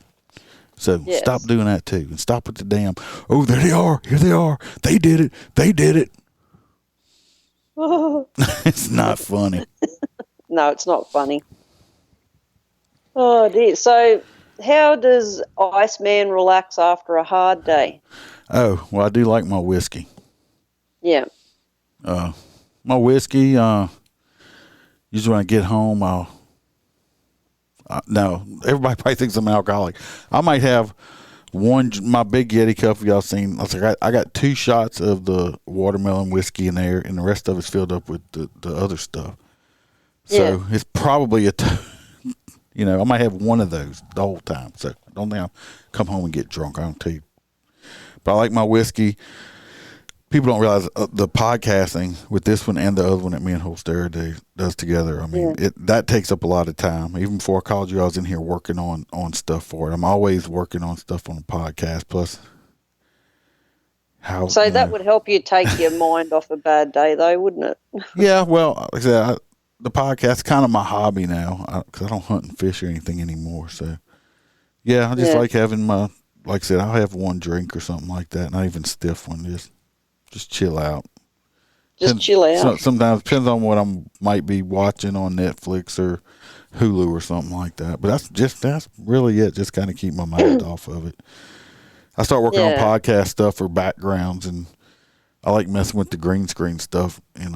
D: So stop doing that too, and stop with the damn. Oh, there they are. Here they are. They did it. It's not funny.
E: No, it's not funny. Oh dear. So, how does Iceman relax after a hard day?
D: Oh, well, I do like my whiskey.
E: Yeah.
D: My whiskey. Usually when I get home, no, everybody probably thinks I'm an alcoholic. I might have my big Yeti cup y'all seen. I got 2 shots of the watermelon whiskey in there, and the rest of it's filled up with the other stuff. So it's probably I might have one of those the whole time. So I don't think I'll come home and get drunk. I don't tell you. But I like my whiskey. People don't realize the podcasting with this one and the other one that me and Holster does together. I mean, that takes up a lot of time. Even before I called you, I was in here working on stuff for it. I'm always working on stuff on the podcast. Plus,
E: that would help you take your mind off a bad day, though, wouldn't it?
D: Yeah. Well, like I said, the podcast is kind of my hobby now because I don't hunt and fish or anything anymore. So, yeah, I just like having like I said, I'll have one drink or something like that. Not even stiff one, just chill out.
E: Chill out.
D: Sometimes depends on what I might be watching on Netflix or Hulu or something like that. But that's really it. Just kind of keep my mind off of it. I start working on podcast stuff for backgrounds, and I like messing with the green screen stuff. See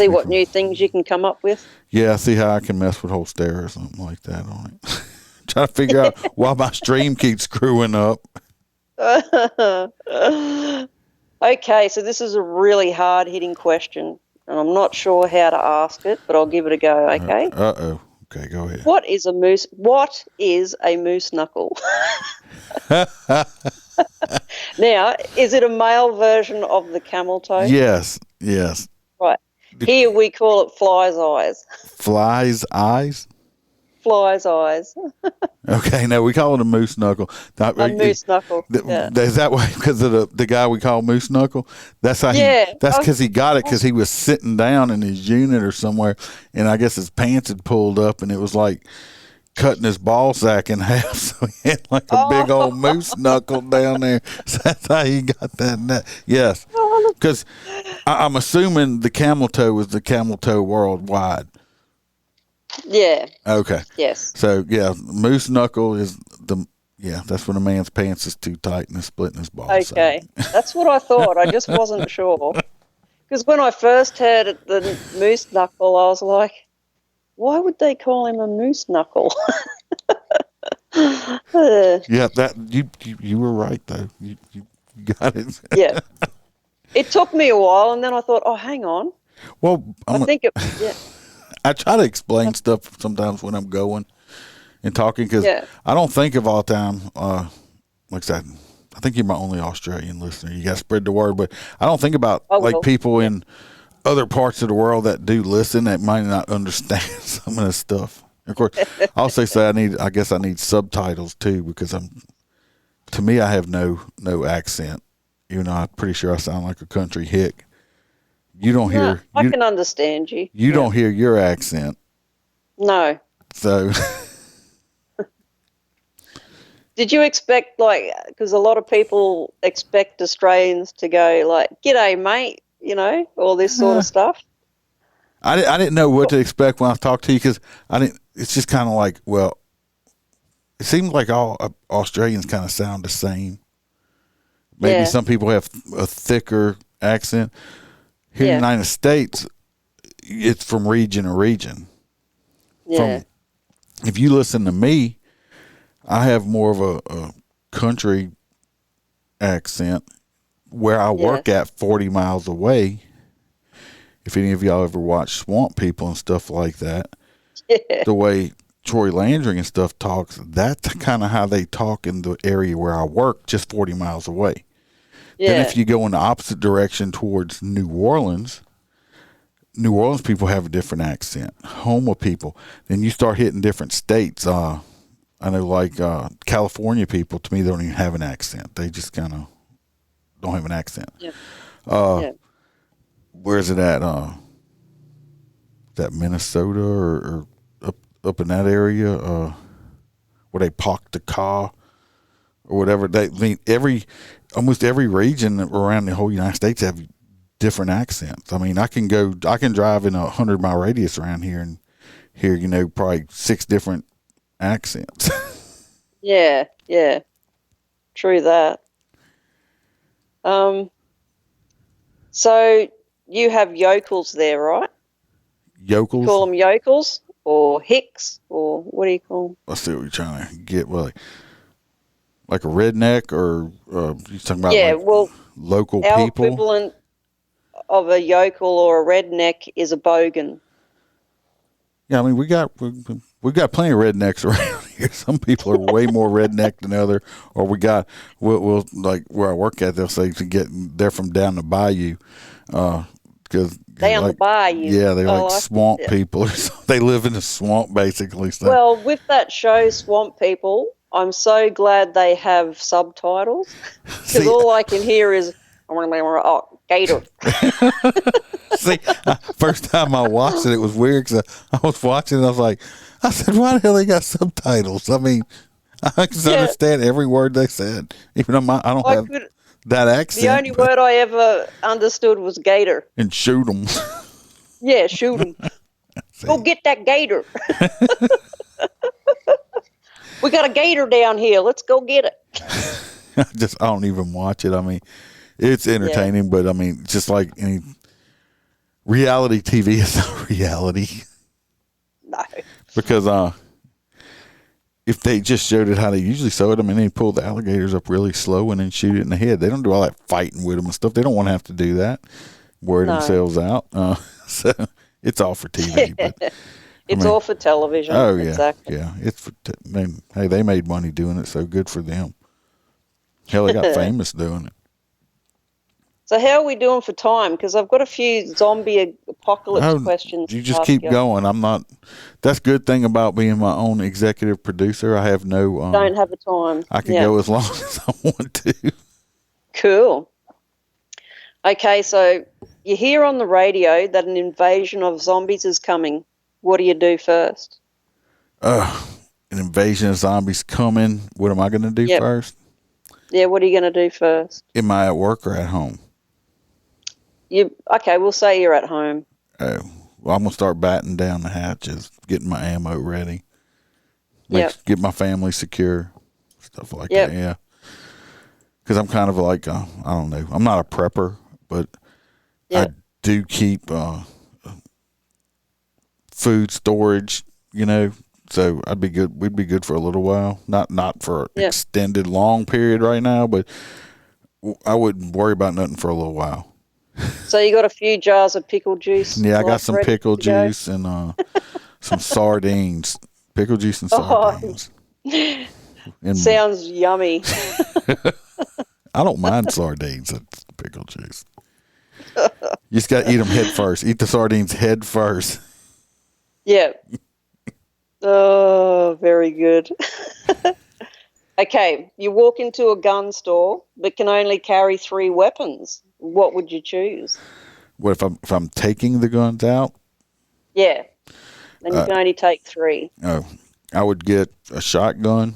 D: what new things you can come up with. Yeah, see how I can mess with Holster or something like that on it. Try to figure out why my stream keeps screwing up.
E: Okay, so this is a really hard-hitting question, and I'm not sure how to ask it, but I'll give it a go, okay?
D: Uh-oh. Okay, go ahead.
E: What is a moose knuckle? Now, is it a male version of the camel toe?
D: Yes.
E: Right. Here we call it fly's eyes.
D: Fly's eyes?
E: Fly's eyes.
D: Okay, no, we call it a moose knuckle.
E: Moose knuckle.
D: Is that why? Because of the guy we call Moose Knuckle? That's how that's because he got it because he was sitting down in his unit or somewhere, and I guess his pants had pulled up, and it was like cutting his ball sack in half, so he had like a big old moose knuckle down there. So that's how he got that. Yes, because I'm assuming the camel toe is the camel toe worldwide.
E: Yeah.
D: Okay.
E: Yes.
D: So moose knuckle is that's when a man's pants is too tight and is splitting his ball.
E: Okay, that's what I thought. I just wasn't sure because when I first heard it, the moose knuckle, I was like, why would they call him a moose knuckle?
D: Yeah, that you were right though. You got it.
E: Yeah. It took me a while, and then I thought, oh, hang on.
D: Well, I try to explain stuff sometimes when I'm going and talking because I don't think of all the time. Like I said, I think you're my only Australian listener. You got to spread the word, but I don't think about people in other parts of the world that do listen that might not understand some of this stuff. Of course, I also say I guess I need subtitles too because to me I have no accent. Even though I'm pretty sure I sound like a country hick. You don't hear.
E: I can understand you.
D: You don't hear your accent.
E: No.
D: So.
E: Did you expect, like, because a lot of people expect Australians to go like, "G'day, mate," all this sort of stuff?
D: I didn't know what to expect when I talked to you because I didn't. It's just kind of like, well, it seems like all Australians kind of sound the same. Maybe some people have a thicker accent. Here in the United States, it's from region to region.
E: Yeah.
D: If you listen to me, I have more of a country accent where I work at 40 miles away. If any of y'all ever watch Swamp People and stuff like that, the way Troy Landry and stuff talks, that's kind of how they talk in the area where I work, just 40 miles away.
E: Yeah.
D: Then if you go in the opposite direction towards New Orleans people have a different accent. Houma people. Then you start hitting different states. I know, like California people, to me, they don't even have an accent. They just kind of don't have an accent. Yeah. Where is it at? Is that Minnesota or up in that area? Where they park the car or whatever. Almost every region around the whole United States have different accents. I mean, I can drive in 100-mile radius around here and hear, probably 6 different accents.
E: Yeah. True that. So you have yokels there, right?
D: Yokels?
E: You call them yokels or hicks or what do you call them?
D: Let's see what you're trying to get. Well, like a redneck or you talking about local
E: our
D: people?
E: Our equivalent of a yokel or a redneck is a bogan.
D: Yeah, I mean, we got plenty of rednecks around here. Some people are way more redneck than other. Or we'll like where I work at, they'll say they're from down the bayou, because
E: down the bayou.
D: Yeah, they're like swamp people. They live in the swamp basically. So.
E: Well, with that show, Swamp People, I'm so glad they have subtitles because all I can hear is gator.
D: See, first time I watched it was weird because I was watching and I said, why the hell they got subtitles? I mean, I can understand every word they said, even though I don't have that accent.
E: The only word I ever understood was gator.
D: And shoot them.
E: Yeah, shoot them. Go get that gator. We got a gator down here. Let's go get it.
D: I don't even watch it. I mean, it's entertaining, but I mean, just like any reality TV is not reality.
E: No.
D: Because if they just showed it how they usually show it, I mean, they pull the alligators up really slow and then shoot it in the head. They don't do all that fighting with them and stuff. They don't want to have to do that, wear themselves out. So it's all for TV. But,
E: it's all for television.
D: Oh, yeah.
E: Exactly.
D: Yeah. It's for hey, they made money doing it, so good for them. Hell, they got famous doing it.
E: So how are we doing for time? Because I've got a few zombie apocalypse questions.
D: You just keep going. I'm not. That's a good thing about being my own executive producer. I have no.
E: Don't have a time.
D: I can go as long as I want to.
E: Cool. Okay, so you hear on the radio that an invasion of zombies is coming. What do you do first?
D: An invasion of zombies coming. What am I going to do first?
E: Yeah, what are you going to do first?
D: Am I at work or at home?
E: Okay, we'll say you're at home.
D: Oh, well, I'm going to start batting down the hatches, getting my ammo ready. Get my family secure, stuff like that, yeah. Because I'm kind of like, I don't know, I'm not a prepper, but I do keep food storage, so I'd be good. We'd be good for a little while, not for an extended long period right now, but I wouldn't worry about nothing for a little while.
E: So you got a few jars of pickle juice?
D: Yeah, I got some pickle juice and some sardines. Pickle juice and sardines.
E: Sounds yummy.
D: I don't mind sardines and pickle juice. You just got to eat them head first. Eat the sardines head first.
E: Yeah. Oh, very good. Okay, you walk into a gun store but can only carry 3 weapons. What would you choose?
D: What if I'm taking the guns out?
E: Yeah, and you can only take 3.
D: Oh, I would get a shotgun,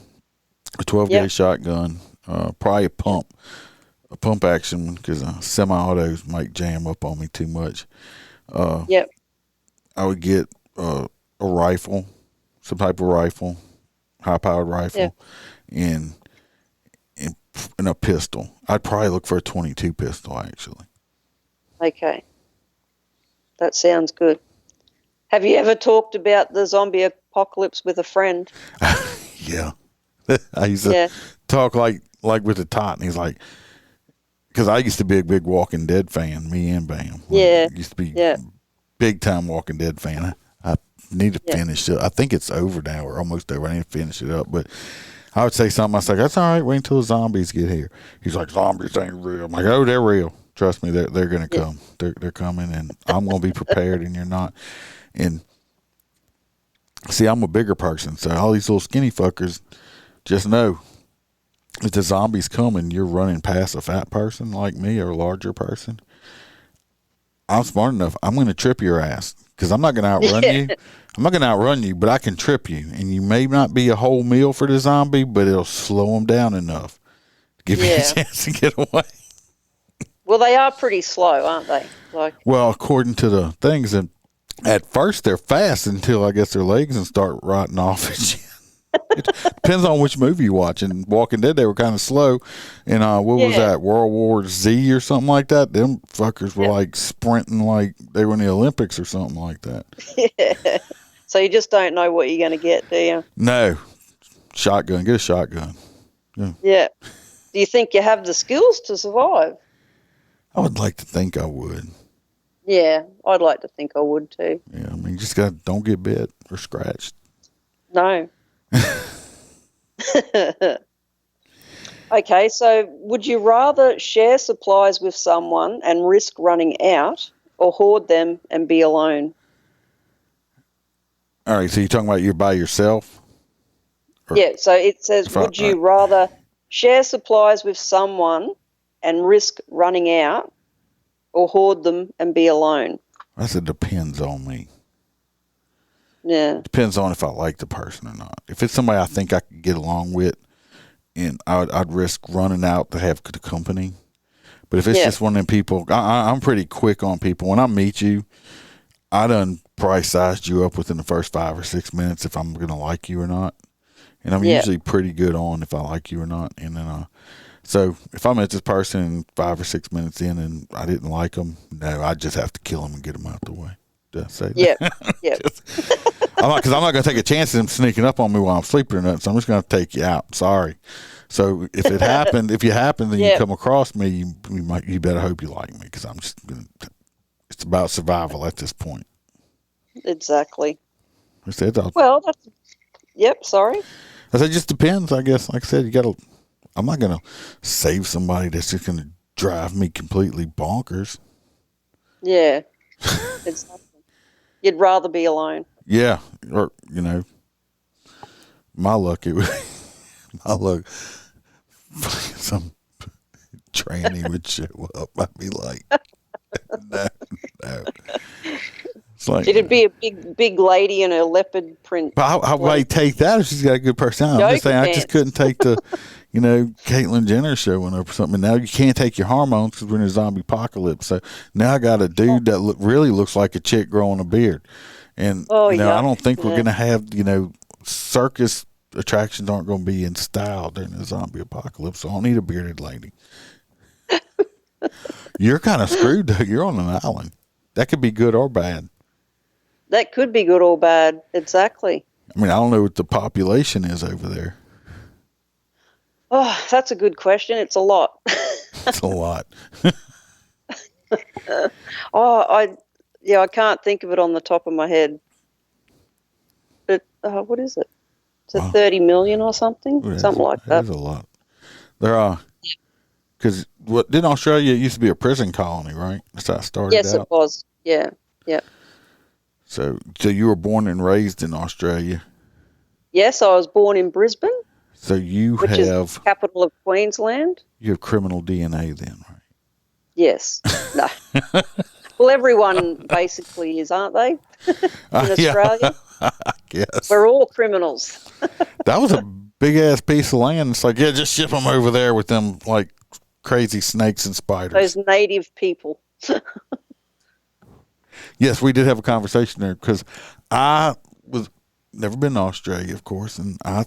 D: a 12 gauge shotgun, probably a pump action because semi-autos might jam up on me too much. I would get a rifle, some type of rifle, high-powered rifle, and a pistol. I'd probably look for a 22 pistol, actually.
E: Okay. That sounds good. Have you ever talked about the zombie apocalypse with a friend?
D: Yeah. I used to talk like with the tot, and he's like, because I used to be a big Walking Dead fan, me and Bam. I used to be big time Walking Dead fan. I need to finish it. I think it's over now, or almost over. I need to finish it up, but I would say something. I was like, that's all right. Wait until the zombies get here. He's like, zombies ain't real. I'm like, oh, they're real. Trust me, they're going to come. They're coming, and I'm going to be prepared, and you're not. And see, I'm a bigger person, so all these little skinny fuckers just know if the zombies come and you're running past a fat person like me or a larger person, I'm smart enough. I'm going to trip your ass because I'm not going to outrun you. I'm not going to outrun you, but I can trip you, and you may not be a whole meal for the zombie, but it'll slow them down enough to give you a chance to get away.
E: Well, they are pretty slow, aren't they?
D: Well, according to the things, and at first they're fast until I guess their legs and start rotting off again. It depends on which movie you watch. In Walking Dead, they were kind of slow. And what was that, World War Z or something like that? Them fuckers were like sprinting like they were in the Olympics or something like that.
E: Yeah. So you just don't know what you're going to get, do you?
D: No. Shotgun. Get a shotgun.
E: Yeah. Do you think you have the skills to survive?
D: I would like to think I would.
E: Yeah, I'd like to think I would too.
D: Yeah, I mean, just don't get bit or scratched.
E: No. Okay, so would you rather share supplies with someone and risk running out, or hoard them and be alone?
D: All right, so you're talking about you're by yourself?
E: Yeah, so it says, would you rather share supplies with someone and risk running out, or hoard them and be alone?
D: I said depends on me.
E: Yeah.
D: Depends on if I like the person or not. If it's somebody I think I could get along with, and I'd risk running out to have the company. But if it's just one of them people, I'm pretty quick on people. When I meet you, I done price sized you up within the first 5 or 6 minutes if I'm going to like you or not. And I'm usually pretty good on if I like you or not. And then, so if I met this person 5 or 6 minutes in and I didn't like them, no, I just have to kill them and get them out the way. Did I say that?
E: Yeah.
D: Because I'm not going to take a chance of them sneaking up on me while I'm sleeping or nothing. So I'm just going to take you out. Sorry. So if it happened, and you come across me, you better hope you like me, because I'm just going to. It's about survival at this point.
E: Exactly.
D: I said,
E: sorry.
D: I said, it just depends, I guess. Like I said, I'm not going to save somebody that's just going to drive me completely bonkers.
E: Yeah. Exactly. You'd rather be alone.
D: Yeah. Or, my luck, some tranny would show up. I'd be like, no. It's like,
E: it'd be a big lady in a leopard print.
D: But how would I take that if she's got a good personality? I'm just saying, I just couldn't take the, Caitlyn Jenner showing up or something. And now you can't take your hormones because we're in a zombie apocalypse. So now I got a dude that really looks like a chick growing a beard. And, I don't think we're going to have, circus attractions aren't going to be in style during the zombie apocalypse. So I don't need a bearded lady. You're kind of screwed, though. You're on an island. That could be good or bad.
E: That could be good or bad. Exactly.
D: I mean, I don't know what the population is over there.
E: Oh, that's a good question. It's a lot.
D: It's a lot.
E: I can't think of it on the top of my head. But what is it? Is it 30 million or something? Something like that.
D: That is a lot. There are, because didn't Australia used to be a prison colony, right? That's how it started out.
E: Yes, it was. Yeah.
D: So you were born and raised in Australia?
E: Yes, I was born in Brisbane.
D: So which
E: is the capital of Queensland.
D: You have criminal DNA then, right?
E: Yes. No. Well, everyone basically is, aren't they? In Australia.
D: I guess.
E: We're all criminals.
D: That was a big ass piece of land. It's like, yeah, just ship them over there with them like crazy snakes and spiders.
E: Those native people.
D: Yes, we did have a conversation there because I was never been to Australia, of course, and I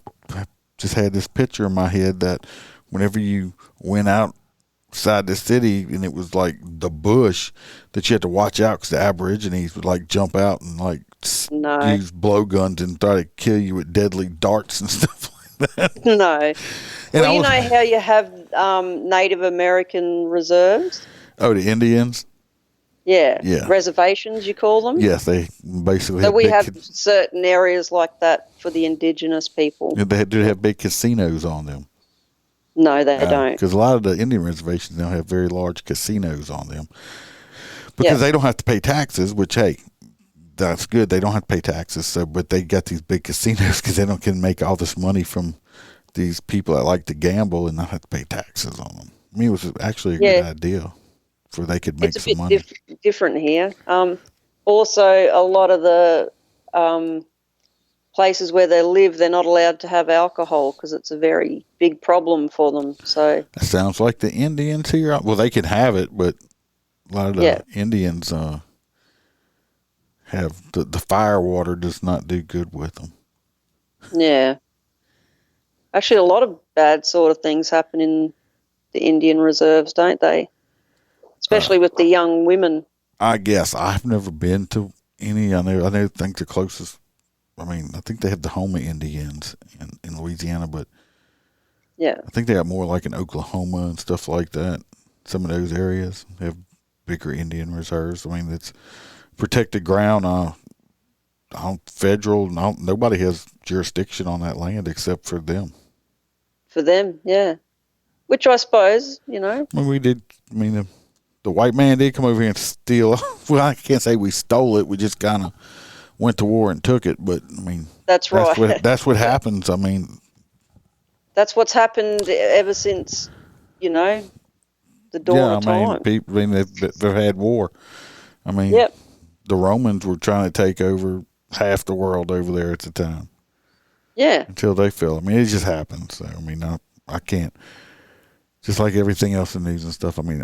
D: just had this picture in my head that whenever you went outside the city and it was like the bush, that you had to watch out because the Aborigines would like jump out and like use blowguns and try to kill you with deadly darts and stuff like that.
E: No.
D: And
E: well, you know how you have Native American reserves?
D: Oh, the Indians?
E: Yeah. Reservations, you call them?
D: Yes, they basically
E: So we have certain areas like that for the indigenous people.
D: Do they have big casinos on them?
E: No, they don't.
D: Because a lot of the Indian reservations now have very large casinos on them. Because they don't have to pay taxes, which, hey, that's good. They don't have to pay taxes. So, but they got these big casinos because they can make all this money from these people that like to gamble and not have to pay taxes on them. I mean, it was actually a good idea. Where they could make some money. It's a
E: bit different here. Also, a lot of the places where they live, they're not allowed to have alcohol because it's a very big problem for them. So
D: that sounds like the Indians here. Well, they can have it, but a lot of the Indians have the fire water does not do good with them.
E: Yeah. Actually, a lot of bad sort of things happen in the Indian reserves, don't they? Especially with the young women. I
D: guess I've never been to any. I think the closest. I mean, I think they have the Houma Indians in Louisiana, but I think they have more like in Oklahoma and stuff like that. Some of those areas have bigger Indian reserves. I mean, it's protected ground. Federal. Nobody has jurisdiction on that land except for them.
E: For them, yeah. Which I suppose, you know.
D: I mean, we did. I mean. The white man did come over here and steal. Well, I can't say we stole it. We just kind of went to war and took it. But I mean,
E: that's right.
D: That's what happens. I mean,
E: that's what's happened ever since, you know, the dawn of time.
D: They've had war. I mean, the Romans were trying to take over half the world over there at the time.
E: Yeah.
D: Until they fell. I mean, it just happens. So, I mean, I can't. Just like everything else in the news and stuff. I mean,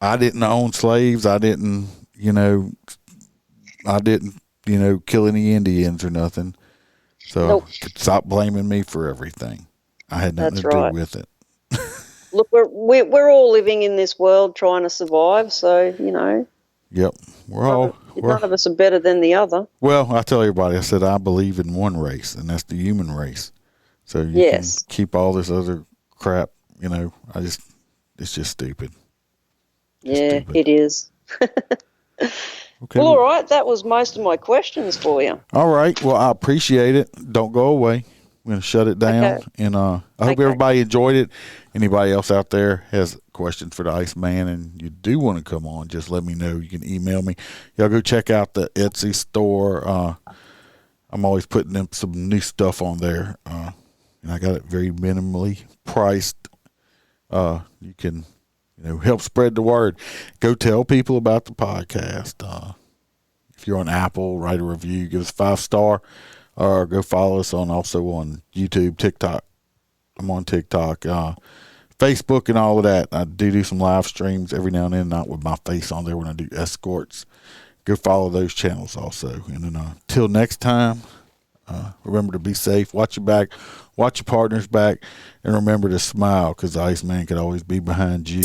D: I didn't own slaves. I didn't, kill any Indians or nothing. So stop blaming me for everything. I had nothing to do with it.
E: Look, we're all living in this world trying to survive. So, you know.
D: Yep.
E: None of us are better than the other.
D: Well, I tell everybody, I said, I believe in one race, and that's the human race. So you can keep all this other crap, it's just stupid.
E: It is.
D: Okay.
E: Well, all right. That was most of my questions for you.
D: All right. Well, I appreciate it. Don't go away. I'm going to shut it down. Okay. And I hope everybody enjoyed it. Anybody else out there has questions for the Iceman and you do want to come on, just let me know. You can email me. Y'all go check out the Etsy store. I'm always putting some new stuff on there. And I got it very minimally priced. You can help spread the word. Go tell people about the podcast. If you're on Apple, write a review, give us 5-star, or go follow us also on YouTube, TikTok. I'm on TikTok, Facebook, and all of that. I do some live streams every now and then, not with my face on there when I do escorts. Go follow those channels also. And then till next time, remember to be safe. Watch your back. Watch your partner's back. And remember to smile because the Iceman could always be behind you.